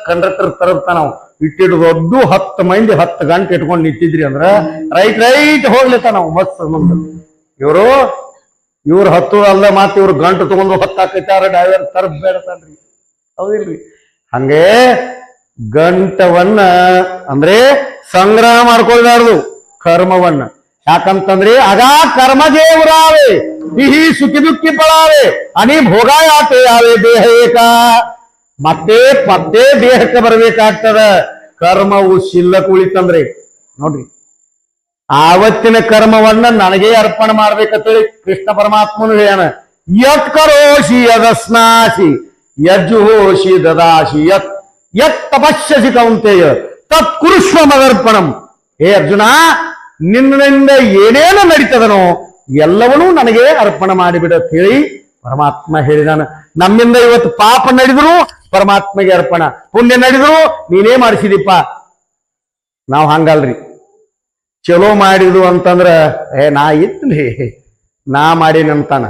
ಕಂಡಕ್ಟರ್ ತರಬ್ತ ನಾವು ಇಟ್ಟಿಡು ದೊಡ್ಡ 10 ಮಂದಿ 10 ಗಂಟೆ ಇಟ್ಕೊಂಡು ನಿಂತಿದ್ರಿ ಅಂದ್ರ ರೈಟ್ ಹೋಗ್ಲಿತ್ತ ನಾವು ಬಸ್ ಮುಂದೆ ಇವ್ರು ಹತ್ತು ಅಲ್ಲ ಮಾತು ಇವ್ರು ಗಂಟು ತಗೊಂಡು ಹೊತ್ತಾಕೈತಾರ ಡ್ರೈವರ್ ತರಬೇಡ್ತಾನ್ರಿ ಹೌದಿಲ್ರಿ ಹಂಗೆ ಗಂಟವನ್ನ ಅಂದ್ರೆ ಸಂಗ್ರಹ ಮಾಡ್ಕೊಳ್ಬಾರ್ದು ಕರ್ಮವನ್ನ ಯಾಕಂತಂದ್ರೆ ಆಗಾ ಕರ್ಮ ದೇವರಾವೆ ಸಿಹಿ ಸುಖಿ ದುಃಖಿ ಪಡಾವೆ ಅನಿ ಭೋಗಾಯಾತೆ ಯಾವೆ ದೇಹ ಏಕ ಮತ್ತೆ ಪತ್ತೆ ದೇಹಕ್ಕೆ ಬರ್ಬೇಕಾಗ್ತದ ಕರ್ಮವು ಶಿಲ್ಲಕ್ ಉಳಿತಂದ್ರೆ ನೋಡ್ರಿ ಆವತ್ತಿನ ಕರ್ಮವನ್ನ ನನಗೆ ಅರ್ಪಣೆ ಮಾಡ್ಬೇಕಂತೇಳಿ ಕೃಷ್ಣ ಪರಮಾತ್ಮನು ಹೇಳ್ಯಾನ ಯತ್ ಕರೋಷಿ ಯದಸ್ನಾಸಿ ಯಜ್ಜುಹೋಷಿ ದದಾಶಿ ಯತ್ ಯತ್ ತಪಸ್ಯಸಿ ಕೌಂತೆಯ ತತ್ ಕುರುಷ್ವ ಮದರ್ಪಣಂ ಹೇ ಅರ್ಜುನ ನಿನ್ನಿಂದ ಏನೇನು ನಡೀತದನೋ ಎಲ್ಲವನ್ನೂ ನನಗೆ ಅರ್ಪಣೆ ಮಾಡಿಬಿಡ ಅಂತ ಹೇಳಿ ಪರಮಾತ್ಮ ಹೇಳಿದಾನ ನಮ್ಮಿಂದ ಇವತ್ತು ಪಾಪ ನಡೆದ್ರು ಪರಮಾತ್ಮಗೆ ಅರ್ಪಣ ಪುಣ್ಯ ನಡೆದ್ರು ನೀನೇ ಮಾಡಿಸಿದಿಪ್ಪ ನಾವು ಹಂಗಲ್ರಿ ಚಲೋ ಮಾಡಿದ್ರು ಅಂತಂದ್ರ ನಾ ಇತ್ಲಿ ನಾ ಮಾಡೀನಿ ಅಂತಾನ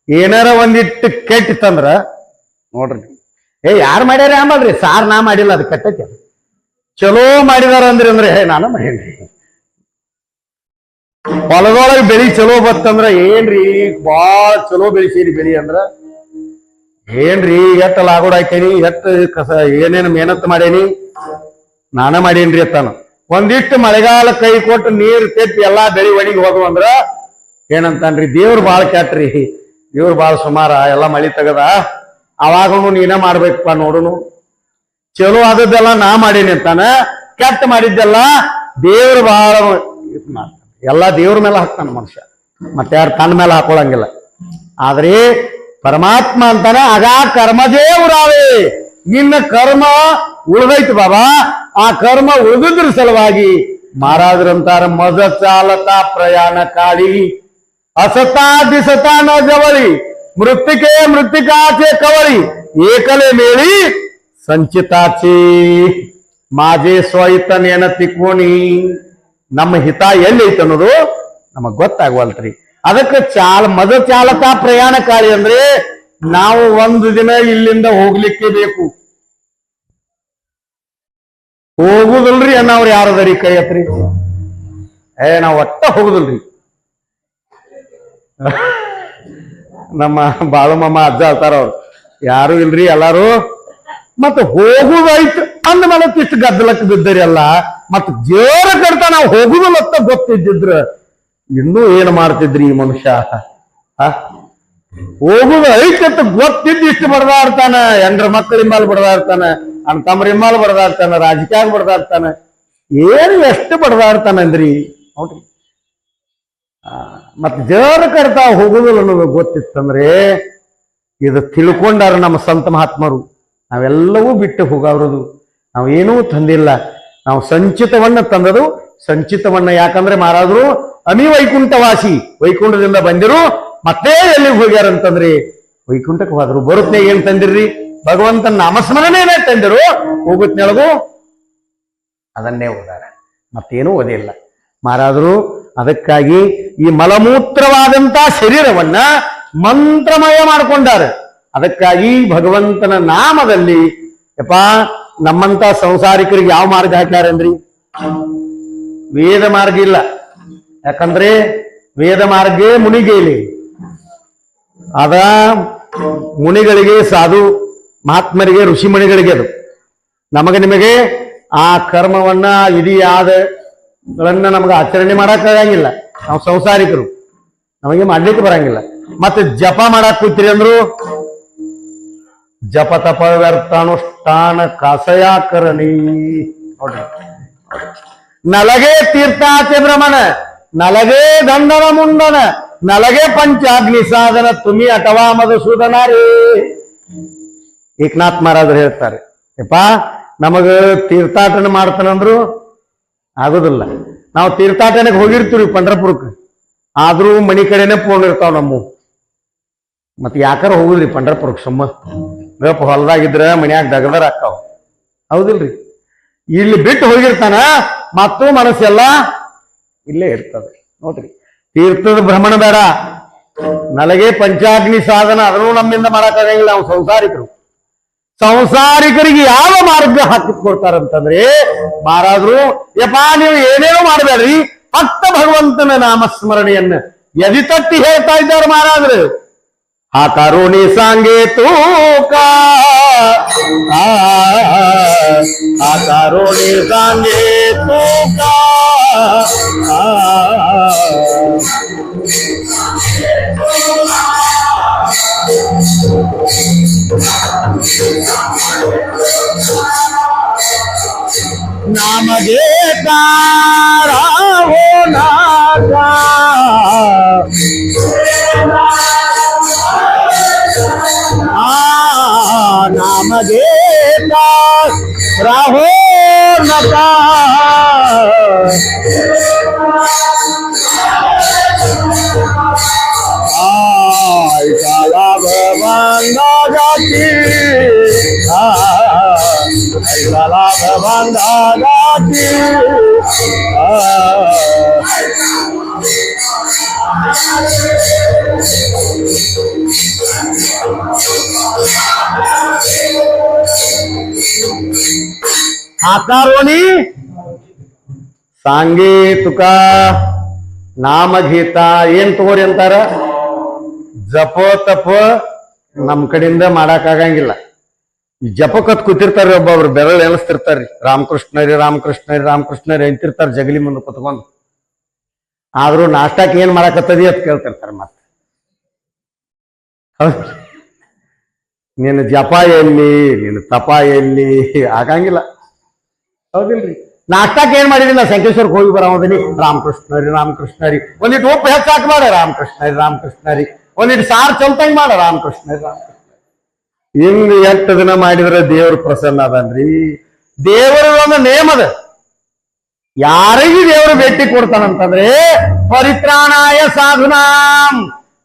ಏನಾರ ಒಂದಿಟ್ಟು ಕೆಟ್ಟಿತ್ತಂದ್ರ ನೋಡ್ರಿ ಯಾರು ಮಾಡ್ಯಾರ ಆಮಲ್ರಿ, ಸಾರ್ ನಾ ಮಾಡಿಲ್ಲ, ಅದು ಕೆಟ್ಟೈತಿ. ಚಲೋ ಮಾಡಿದಾರ ಅಂದ್ರೆ ನಾನು ಮಾಡೇನ್ರಿ. ಹೊಲದೊಳಗೆ ಬೆಳಿ ಚಲೋ ಬತ್ತಂದ್ರ ಏನ್ರಿ, ಬಾಳ ಚಲೋ ಬೆಳಿಸೀರಿ ಬೆಳಿ ಅಂದ್ರ ಏನ್ರಿ, ಎಟ್ಟ ಲಾಗೋಡ್ ಹಾಕೇನಿ, ಎಟ್ಟ ಕಸ ಏನೇನು ಮೆಹನತ್ ಮಾಡೇನಿ, ನಾನ ಮಾಡೇನ್ರಿ ಅತ್ತಾನ. ಒಂದಿಷ್ಟು ಮಳೆಗಾಲ ಕೈ ಕೊಟ್ಟು ನೀರ್ ತೆಪ್ಪಿ ಎಲ್ಲಾ ಬೆಳಿ ಒಣಗಿ ಹೋದ್ವು ಅಂದ್ರ ಏನಂತಾನ್ರಿ, ದೇವ್ರು ಬಾಳ ಕೆಟ್ರಿ, ದೇವ್ರು ಬಾಳ ಸುಮಾರ, ಎಲ್ಲಾ ಮಳಿ ತೆಗದ, ಅವಾಗನು ನೀನ ಮಾಡ್ಬೇಕಪ್ಪ ನೋಡುನು. ಚಲೋ ಆದದ್ದೆಲ್ಲ ನಾ ಮಾಡೀನಿ ಅಂತಾನ, ಕೆಟ್ಟ ಮಾಡಿದ್ದೆಲ್ಲ ದೇವ್ರು ಬಾಳ ಮಾಡ್ತಾನೆ. ಎಲ್ಲಾ ದೇವ್ರ ಮೇಲೆ ಹಾಕ್ತಾನ ಮನುಷ್ಯ, ಮತ್ತೆ ಯಾರು ತನ್ನ ಮೇಲೆ ಹಾಕೊಳಂಗಿಲ್ಲ. ಆದ್ರೆ ಪರಮಾತ್ಮ ಅಂತಾನೆ, ಆಗ ಕರ್ಮಜೇ ಉರಾವೆ, ನಿನ್ನ ಕರ್ಮ ಉಳ್ದೈತು ಬಾಬಾ, ಆ ಕರ್ಮ ಉಳಿದ್ರ ಸಲುವಾಗಿ ಮಹಾರಾಜರಂತಾರ, ಮದ ಚಾಲತ ಪ್ರಯಾಣ ಕಾಳಿ, ಅಸತಾ ದಿಸತಾ ನ ಜವಳಿ, ಮೃತ್ತಿಕೆ ಮೃತ್ತಿಕಾಚೆ ಕವಳಿ, ಏಕಲೆ ಮೇಳಿ ಸಂಚಿತಾಚಿ, ಮಾಜೆ ಸ್ವಹಿತನೇನ ತಿಕ್ಕೋಣಿ. ನಮ್ಮ ಹಿತ ಎಲ್ಲಿ ಐತೆ ಅನ್ನೋದು ನಮಗ್ ಗೊತ್ತಾಗವಲ್ತ್ರಿ. ಅದಕ್ಕೆ ಮದ ಚಾಲಕ ಪ್ರಯಾಣ ಕಾಳಿ ಅಂದ್ರೆ ನಾವು ಒಂದು ದಿನ ಇಲ್ಲಿಂದ ಹೋಗ್ಲಿಕ್ಕೆ ಬೇಕು. ಹೋಗುದಿಲ್ರಿ ಅನ್ನವ್ರು ಯಾರದರಿ ಕೈ ಹತ್ರಿ? ನಾವ್ ಒಟ್ಟ ಹೋಗುದಿಲ್ರಿ. ನಮ್ಮ ಬಾಳುಮಮ್ಮ ಅಜ್ಜ ಹೇಳ್ತಾರ, ಅವ್ರು ಯಾರು ಇಲ್ರಿ ಎಲ್ಲಾರು. ಮತ್ತ ಹೋಗುದಾಯ್ತು ಅಂದ್ಮೇಲೆ ಇಷ್ಟು ಗದ್ದಲಕ್ಕೆ ಬಿದ್ದರಿ ಅಲ್ಲ, ಮತ್ ಜೋರ ಕಡ್ತ ನಾವು ಹೋಗುದಿಲ್ಲತ್ತ ಗೊತ್ತಿದ್ದಿದ್ರ ಇನ್ನೂ ಏನ್ ಮಾಡ್ತಿದ್ರಿ ಈ ಮನುಷ್ಯ? ಹೋಗುದ ಐತಂತ ಗೊತ್ತಿದ್ದು ಇಷ್ಟು ಬಡದಾಡ್ತಾನ, ಎಂಡ್ರ ಮಕ್ಕಳಿಂಬಲ್ ಬಡದಾಡ್ತಾನ, ಅಣ್ಣ ತಮ್ಮರಿಂಬಲ್ ಬಡದಾಡ್ತಾನ, ರಾಜಕೀಯ ಬಡದಾಡ್ತಾನ, ಏನು ಎಷ್ಟು ಬಡದಾಡ್ತಾನಂದ್ರಿ ನೋಡ್ರಿ. ಮತ್ ಜೋರ ಕಡ್ತಾ ಹೋಗುದಿಲ್ಲ ಅನ್ನೋದು ಗೊತ್ತಿತ್ತಂದ್ರೆ ಇದು ತಿಳ್ಕೊಂಡಾರ ನಮ್ಮ ಸಂತ ಮಹಾತ್ಮರು. ನಾವೆಲ್ಲವೂ ಬಿಟ್ಟು ಹೋಗವ್ರದು, ನಾವೇನೂ ತಂದಿಲ್ಲ, ನಾವು ಸಂಚಿತವನ್ನ ತಂದದು. ಸಂಚಿತವನ್ನ ಯಾಕಂದ್ರೆ ಮಹಾರಾಜರು ಅಮಿ ವೈಕುಂಠವಾಸಿ, ವೈಕುಂಠದಿಂದ ಬಂದಿರು, ಮತ್ತೆ ಎಲ್ಲಿಗೆ ಹೋಗ್ಯಾರಂತಂದ್ರಿ ವೈಕುಂಠಕ್ಕೆ ಹೋದ್ರು. ಬರುತ್ತನೆ ಏನ್ ತಂದಿರ್ರಿ? ಭಗವಂತನ ನಾಮಸ್ಮರಣೆನೇ ತಂದಿರು. ಹೋಗುತ್ತನೆಳಗು ಅದನ್ನೇ ಓದಾರ, ಮತ್ತೇನೂ ಓದಿಲ್ಲ ಮಹಾರಾಜರು. ಅದಕ್ಕಾಗಿ ಈ ಮಲಮೂತ್ರವಾದಂತ ಶರೀರವನ್ನ ಮಂತ್ರಮಯ ಮಾಡ್ಕೊಂಡಾರ. ಅದಕ್ಕಾಗಿ ಭಗವಂತನ ನಾಮದಲ್ಲಿ ನಮ್ಮಂತ ಸಂಸಾರಿಕರಿಗೆ ಯಾವ ಮಾರ್ಗ ಹಾಕ್ಯಾರಂದ್ರಿ? ವೇದ ಮಾರ್ಗ ಇಲ್ಲ. ಯಾಕಂದ್ರೆ ವೇದ ಮಾರ್ಗ ಮುನಿಗೇಲಿ ಅದ, ಮುನಿಗಳಿಗೆ, ಸಾಧು ಮಹಾತ್ಮರಿಗೆ, ಋಷಿಮಣಿಗಳಿಗೆ ಅದು. ನಮಗೆ ನಿಮಗೆ ಆ ಕರ್ಮವನ್ನ ವಿಧಿಯಾದಗಳನ್ನ ನಮಗೆ ಆಚರಣೆ ಮಾಡಕ್ಕಾಗಂಗಿಲ್ಲ. ನಾವು ಸಂಸಾರಿಕರು, ನಮಗೆ ಮಾಡ್ಲಿಕ್ಕೆ ಬರಂಗಿಲ್ಲ. ಮತ್ತೆ ಜಪ ಮಾಡಕ್ ಕೂತಿರಿ ಅಂದ್ರು ಜಪ ತಪ ವ್ಯರ್ಥಾನುಷ್ಠಾನ ಕಾಸಯಾಕರಣಿ ನೋಡ್ರಿ. ನಲಗೆ ತೀರ್ಥಾಚೆ ಭ್ರಮಣ, ನಲಗೆ ದಂಡನ ಮುಂಡನ, ನಲಗೆ ಪಂಚಾಗ್ನಿ ಸಾಧನ, ತುಮಿ ಅಟವಾ ಮಧುಸೂದನ ರೇ. ಏಕನಾಥ್ ಮಹಾರಾಜರು ಹೇಳ್ತಾರೆ, ನಮಗ ತೀರ್ಥಾಟನೆ ಮಾಡ್ತಾನಂದ್ರು ಆಗುದಿಲ್ಲ. ನಾವು ತೀರ್ಥಾಟನೆಗೆ ಹೋಗಿರ್ತೀವಿ ಪಂಡ್ರಪುರಕ್ಕೆ, ಆದ್ರೂ ಮನಿ ಕಡೆನೆ ಫೋನ್ ಇರ್ತಾವ ನಮ್ಮ. ಮತ್ತೆ ಯಾಕಾರ ಹೋಗುದ್ರಿ ಪಂಡ್ರಪುರಕ್ಕೆ? ಸುಮ್ಮ ಗಪ್ ಹೊಲದಾಗಿದ್ರ ಮನ್ಯಾಗ ದಗದರ ಹಾಕಾವ, ಹೌದಿಲ್ರಿ? ಇಲ್ಲಿ ಬಿಟ್ಟು ಹೋಗಿರ್ತಾನ, ಮತ್ತೂ ಮನಸ್ಸೆಲ್ಲ ಇಲ್ಲೇ ಇರ್ತದೆ ನೋಡ್ರಿ. ತೀರ್ಥದ ಭ್ರಮಣ ಬೇಡ, ನಲಗೆ ಪಂಚಾಗ್ನಿ ಸಾಧನ ಅದನ್ನು ನಮ್ಮಿಂದ ಮಾಡಕ್ಕಾಗಂಗಿಲ್ಲ. ನಾವು ಸಂಸಾರಿಕರು, ಸಂಸಾರಿಕರಿಗೆ ಯಾವ ಮಾರ್ಗ ಹಾಕಿಕೊಡ್ತಾರಂತಂದ್ರೆ ಮಹಾರಾಜರು, ನೀವು ಏನೇನೋ ಮಾಡಬೇಡ್ರಿ, ಭಕ್ತ ಭಗವಂತನ ನಾಮಸ್ಮರಣೆಯನ್ನ ಎದಿ ತಟ್ಟಿ ಹೇಳ್ತಾ ಇದ್ದಾರೆ ಮಹಾರಾಜರು. ಆ ಕರುಣಿ ಸಾಂಗೆ ತೂಕ, ಆ ಕರುಣಿ ಸಾಂಗೆ ತೂಕ, ನಮಗೆ ತಾರಾವೋ ನಾಗ, ನಮಗೆ ರಾಹೋ ನಕ, ಜಾತಿ ಜಾತಿ हातारोनी सांगे तुका ನಾಮಗೀತ ಏನ್ ತಗೋರಿ ಅಂತಾರ ಜಪ ತಪ ನಮ್ ಕಡೆಯಿಂದ ಮಾಡಕ್ ಆಗಂಗಿಲ್ಲ ಈ ಜಪಕತ್ ಕೂತಿರ್ತಾರ್ರಿ ಒಬ್ಬೊಬ್ರು ಬೆರಳು ಎಣಿಸ್ತಿರ್ತಾರ್ರಿ ರಾಮಕೃಷ್ಣರಿ ರಾಮಕೃಷ್ಣರಿ ರಾಮಕೃಷ್ಣರಿ ಅಂತಿರ್ತಾರ ಜಗಲಿ ಮುಂದೆ ಕುತ್ಕೊಂಡು ಆದ್ರೂ ನಾಷ್ಟಕ್ಕೆ ಏನ್ ಮಾಡಕತ್ತದಿ ಅಂತ ಕೇಳ್ತಿರ್ತಾರ ಮತ್ತೆ ನಿನ್ನ ಜಪ ಎಲ್ಲಿ ನಿನ್ನ ತಪ ಎಲ್ಲಿ ಆಗಂಗಿಲ್ಲ ಹೌದಿಲ್ರಿ ನಾಷ್ಟಕ್ಕೆ ಏನ್ ಮಾಡಿದ್ರಿ ನಾ ಸಂಕೇಶ್ವರಕ್ಕೆ ಹೋಗಿ ಬರೋದಿನಿ ರಾಮಕೃಷ್ಣರಿ ರಾಮಕೃಷ್ಣರಿ ಒಂದಿಟ್ಟು ಉಪ್ಪು ಹೆಚ್ಚಾಕ್ ಮಾಡ ರಾಮಕೃಷ್ಣರಿ ರಾಮಕೃಷ್ಣರಿ ಒಂದಿಟ್ಟು ಸಾರು ಚಲ್ತಂಗ್ ಮಾಡ ರಾಮಕೃಷ್ಣರಿ ರಾಮಕೃಷ್ಣ ಹಿಂಗ್ 8 ದಿನ ಮಾಡಿದ್ರೆ ದೇವ್ರ ಪ್ರಸನ್ನ ಅದನ್ರಿ ದೇವರ ಒಂದು ನೇಮದ ಯಾರಿಗೂ ದೇವರು ಭೇಟಿ ಕೊಡ್ತಾನಂತಂದ್ರೆ ಪರಿತ್ರಾಣಾಯ ಸಾಧುನಾಂ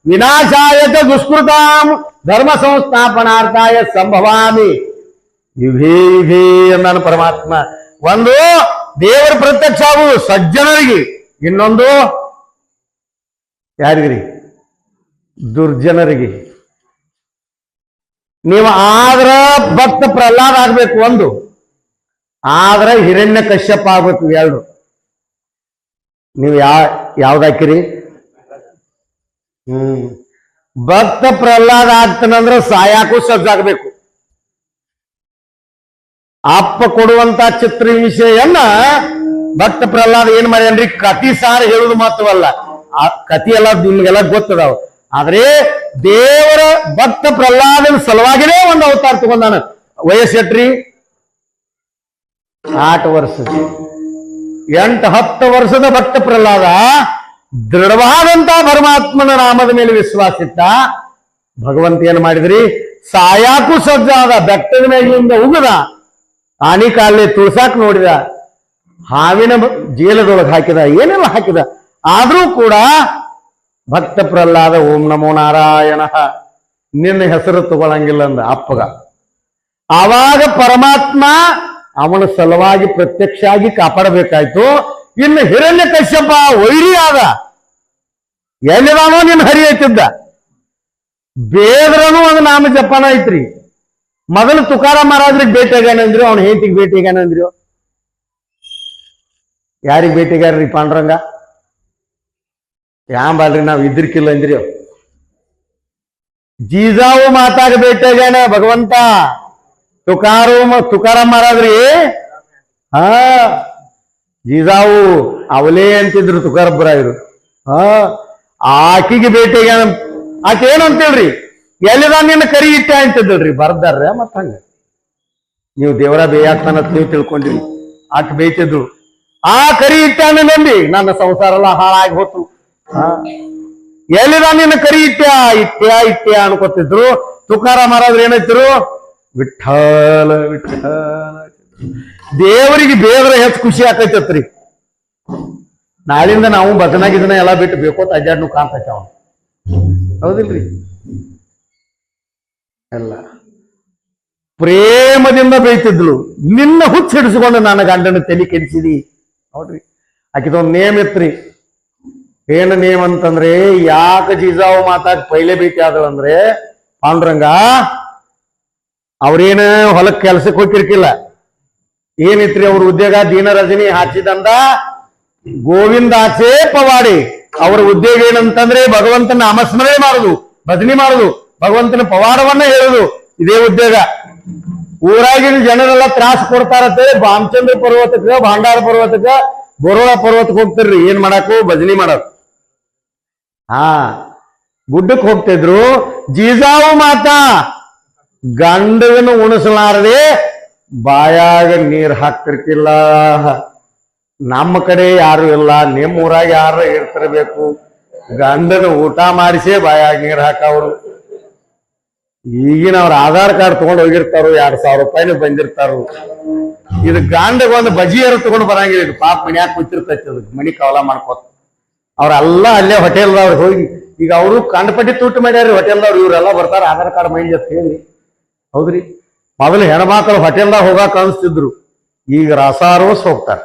ವಿನಾಶಾಯ ದುಷ್ಕೃತಾಂ ಧರ್ಮ ಸಂಸ್ಥಾಪನಾರ್ಥಾಯ ಸಂಭವಾಮಿ ಯುಗೇ ಯುಗೇ ಅಂದಾನ ಪರಮಾತ್ಮ ಒಂದು ದೇವರ ಪ್ರತ್ಯಕ್ಷ ಆಗುವುದು ಸಜ್ಜನರಿಗೆ ಇನ್ನೊಂದು ಯಾರಿಗ್ರಿ ದುರ್ಜನರಿಗೆ ನೀವು ಆದ್ರ ಭಕ್ತ ಪ್ರಹ್ಲಾದ ಆಗ್ಬೇಕು ಒಂದು ಆದ್ರ ಹಿರಣ್ಯ ಕಶ್ಯಪ ಆಗ್ಬೇಕು ಎರಡು ನೀವು ಯಾವ್ದಾಕಿರಿ ಭಕ್ತ ಪ್ರಹ್ಲಾದ ಆಗ್ತಾನಂದ್ರ ಸಾಯಾಕು ಸಜ್ಜಾಗಬೇಕು ಅಪ್ಪ ಕೊಡುವಂತ ಚಿತ್ರ ವಿಷಯನ್ನ ಭಕ್ತ ಪ್ರಹ್ಲಾದ ಏನ್ ಮಾಡ್ಯಾನ್ರಿ ಕತಿ ಸಾರ ಹೇಳುದು ಮಾತ್ರವಲ್ಲ ಆ ಕತಿ ಎಲ್ಲ ನಿಮ್ಗೆಲ್ಲ ಗೊತ್ತದಾವ ಆದ್ರೆ ದೇವರ ಭಕ್ತ ಪ್ರಹ್ಲಾದನ ಸಲುವಾಗಿನೇ ಒಂದು ಅವತಾರ ತಗೊಂಡಾನ ವಯಸ್ಸೆಟ್ರಿ 8 ವರ್ಷ 8-10 ವರ್ಷದ ಭಕ್ತ ಪ್ರಹ್ಲಾದ ದೃಢವಾದಂತ ಪರಮಾತ್ಮನ ನಾಮದ ಮೇಲೆ ವಿಶ್ವಾಸ ಇತ್ತ ಭಗವಂತ ಏನ್ ಮಾಡಿದ್ರಿ ಸಾಯಾಕು ಸಜ್ಜಾದ ಬೆಟ್ಟದ ಮೇಲಿಂದ ಉಗಿದ ಆನಿ ಕಾಲೇ ತುಳ್ಸಾಕ್ ನೋಡಿದ ಹಾವಿನ ಜೇಲದೊಳಗೆ ಹಾಕಿದ ಏನೆಲ್ಲ ಹಾಕಿದ ಆದ್ರೂ ಕೂಡ ಭಕ್ತ ಪ್ರಹ್ಲಾದ ಓಂ ನಮೋ ನಾರಾಯಣ ನಿನ್ನ ಹೆಸರು ತಗೊಳಂಗಿಲ್ಲ ಅಂದ ಅಪ್ಪಗ ಆವಾಗ ಪರಮಾತ್ಮ ಅವನ ಸಲುವಾಗಿ ಪ್ರತ್ಯಕ್ಷ ಆಗಿ ಕಾಪಾಡಬೇಕಾಯ್ತು ಇನ್ನು ಹಿರಣ್ಯ ಕಶ್ಯಪ ವೈರಿ ಆದ ಎಲ್ಲಿದಾನೋ ನಿನ್ನ ಹರಿ ಐತಿದ್ದ ಬೇದ್ರನು ಒಂದು ನಾಮ ಜಪನ ಐತ್ರಿ ಮೊದಲು ತುಕಾರಾಮ್ ಮಹಾರಾಜ್ರಿಗೆ ಭೇಟಿಯಾಗ್ಯಾನಂದ್ರಿ ಅವ್ನ ಹೆಂಡತಿಗೆ ಭೇಟಿಯಾಗ್ಯಾನಂದ್ರಿ ಯಾರಿಗೆ ಭೇಟಿಗ್ಯಾರ್ರಿ ಪಾಂಡುರಂಗ ಯಾಂಬಲ್ರಿ ನಾವ್ ಇದ್ರಕಿಲ್ಲ ಅಂದ್ರಿ ಜೀಜಾವು ಮಾತಾಗ ಭೇಟಿಯಾಗ್ಯಾನ ಭಗವಂತ ತುಕಾರಾಮ್ ಮಹಾರಾಜ್ರಿ ಹಾ ಜೀಜಾವು ಅವಲೇ ಅಂತಿದ್ರು ತುಕಾರಬ್ಬರಾಯರು ಆಕಿಗೆ ಭೇಟಿಯಾಗ್ಯಾನ ಆಕೆ ಏನಂತೇಳ್ರಿ ಎಲ್ಲಿದ ನಿನ್ನ ಕರಿ ಇಟ್ಟೆ ಅಂತಿದ್ದಲ್ರಿ ಬರ್ದಾರ್ರ ಮತ್ತ ಹಂಗ ನೀವು ದೇವರ ಬೇಯಾಕ್ತಾನ ನೀವು ತಿಳ್ಕೊಂಡಿರಿ ಆಕೆ ಬೇಯ್ತಿದ್ರು ಆ ಕರಿ ಇಟ್ಟಾನ ನಂಬಿ ನನ್ನ ಸಂಸಾರ ಎಲ್ಲ ಹಾಳಾಗಿ ಹೋತು ಎಲ್ಲಿದ ನಿನ್ನ ಕರಿ ಇಟ್ಟ್ಯಾ ಅನ್ಕೋತಿದ್ರು ತುಕಾರಾಮ್ ಮಹಾರಾಜ್ ಏನೈತಿರು ವಿಠಲ ವಿಠಲ ದೇವರಿಗೆ ಬೇವರ ಹೆಚ್ಚು ಖುಷಿ ಆಕೈತತ್ರಿ ನಾಳಿಂದ ನಾವು ಭಜನಾಗಿದನ ಎಲ್ಲಾ ಬಿಟ್ಟು ಬೇಕೋತ ಅಜ್ಜಾಡ್ನು ಕಾಣ್ತೈತೆ ಅವನು ಹೌದಿಲ್ರಿ ಎಲ್ಲ ಪ್ರೇಮದಿಂದ ಬೇಯ್ತಿದ್ಲು ನಿನ್ನ ಹುಚ್ಚ ಹಿಡಿಸ್ಕೊಂಡು ನನ್ನ ಗಂಡನ ತಲೆ ಕೆಡಿಸಿದಿ ನೋಡ್ರಿ ಆಕಿದೊಂದು ನೇಮ್ ಇತ್ರಿ ಏನು ನೇಮ್ ಅಂತಂದ್ರೆ ಯಾಕೆ ಜೀಜಾವು ಮಾತಾಡಿ ಪೈಲೆ ಭೇಟಿ ಆದಳು ಅಂದ್ರೆ ಪಾಂಡುರಂಗ ಅವ್ರೇನು ಹೊಲಕ್ ಕೆಲ್ಸಕ್ಕೆ ಹೋಗಿರ್ಕಿಲ್ಲ ಏನಿತ್ರಿ ಅವ್ರ ಉದ್ಯೋಗ ದೀನ ರಜನಿ ಹಾಚಿದಂದ ಗೋವಿಂದಾಚೆ ಪವಾಡಿ ಅವರ ಉದ್ಯೋಗ ಏನಂತಂದ್ರೆ ಭಗವಂತನ ನಾಮಸ್ಮರಣೆ ಮಾಡುದು ಭಜನಿ ಮಾಡುದು ಭಗವಂತನ ಪವಾಡವನ್ನ ಹೇಳುದು ಇದೇ ಉದ್ಯೋಗ ಊರಾಗಿನ ಜನರೆಲ್ಲ ತ್ರಾಸ ಕೊಡ್ತಾರತ್ತೆ ಬಾಮಚಂದ್ರ ಪರ್ವತಕ್ಕ ಭಾಂಡಾರ ಪರ್ವತಕ್ಕ ಬರೋಳ ಪರ್ವತಕ್ಕೆ ಹೋಗ್ತಿರ್ರಿ ಏನ್ ಮಾಡಾಕು ಭಜನಿ ಮಾಡಕ್ ಗುಡ್ಡಕ್ಕೆ ಹೋಗ್ತಿದ್ರು ಜೀಜಾವು ಮಾತಾ ಗಂಡಗನು ಉಣಿಸಲಾರದೆ ಬಾಯಾಗ ನೀರ್ ಹಾಕ್ತಿರ್ಕಿಲ್ಲ ನಮ್ಮ ಕಡೆ ಯಾರು ಇಲ್ಲ ನಿಮ್ಮ ಊರಾಗ ಯಾರು ಇರ್ತಿರ್ಬೇಕು ಗಂಡನ ಊಟ ಮಾಡಿಸೇ ಬಾಯಾಗ ನೀರ್ ಹಾಕವ್ರು ಈಗಿನ ಅವ್ರ ಆಧಾರ್ ಕಾರ್ಡ್ ತಗೊಂಡು ಹೋಗಿರ್ತಾರು 2,000 ರೂಪಾಯಿನೂ ಬಂದಿರ್ತಾರು ಇದು ಗಂಡಗ ಒಂದು ಬಜಿಯರು ತಗೊಂಡು ಬರಂಗಿಲ್ಲ ಇದು ಪಾಪ ಮನ್ಯಾಗ ಕೂತಿರ್ತೈತಿ ಅದಕ್ಕೆ ಮನಿ ಕವಲ ಮಾಡ್ಕೋತ ಅವ್ರೆಲ್ಲ ಅಲ್ಲೇ ಹೋಟೆಲ್ದವ್ರು ಹೋಗಿ ಈಗ ಅವರು ಕಂಡಪಟ್ಟಿ ತುಟ್ಟು ಮಾಡ್ಯಾರಿ ಹೋಟೆಲ್ದವ್ರು ಇವರೆಲ್ಲ ಬರ್ತಾರ ಆಧಾರ್ ಕಾರ್ಡ್ ಮೈಂಡ್ ಅಂತ ಹೇಳಿ ಹೌದ್ರಿ ಮೊದಲು ಹೆಣ್ಮಕ್ಳು ಹೋಟೆಲ್ದಾಗ ಹೋಗಾಕ ಅನಿಸ್ತಿದ್ರು ಈಗ ರಸಾರೋಸ್ ಹೋಗ್ತಾರ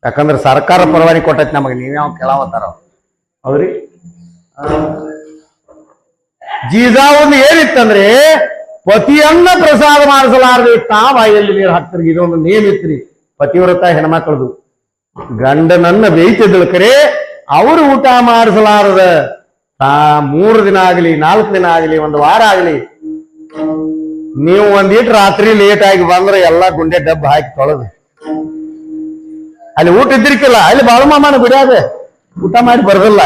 ಯಾಕಂದ್ರೆ ಸರ್ಕಾರ ಪರವಾನಿ ಕೊಟ್ಟೈತಿ ನಮಗೆ ನೀವ್ಯಾವ ಕೇಳಾವತ್ತಾರ ಹೌದ್ರಿ ಜೀಜಾವೊಂದು ಏನಿತ್ತಂದ್ರೆ ಪತಿಯನ್ನ ಪ್ರಸಾದ ಮಾಡಿಸಲಾರದೆ ತಾ ಬಾಯಲ್ಲಿ ನೀರು ಹಾಕ್ತಾರೆ. ಇದೊಂದು ನೇಮ್ ಇತ್ರಿ ಪತಿವ್ರತ ಹೆಣ್ಮಕ್ಳದು. ಗಂಡನನ್ನ ಬೇಯ್ತಿದ್ದಳು ಕರೆ ಅವರು ಊಟ ಮಾಡಿಸಲಾರದ 3 ದಿನ ಆಗಲಿ 4 ದಿನ ಆಗಲಿ 1 ವಾರ ಆಗಲಿ ನೀವು ಒಂದಿಟ್ಟು ರಾತ್ರಿ ಲೇಟ್ ಆಗಿ ಬಂದ್ರೆ ಎಲ್ಲಾ ಗುಂಡೆ ಡಬ್ಬ ಹಾಕಿ ತೊಳೆದು ಅಲ್ಲಿ ಊಟ ಇದ್ರಿಕಿಲ್ಲ. ಅಲ್ಲಿ ಬಾಳುಮಾಮನ ಗುಡಿಯಾಗ ಊಟ ಮಾಡಿ ಬರೋದಿಲ್ಲ.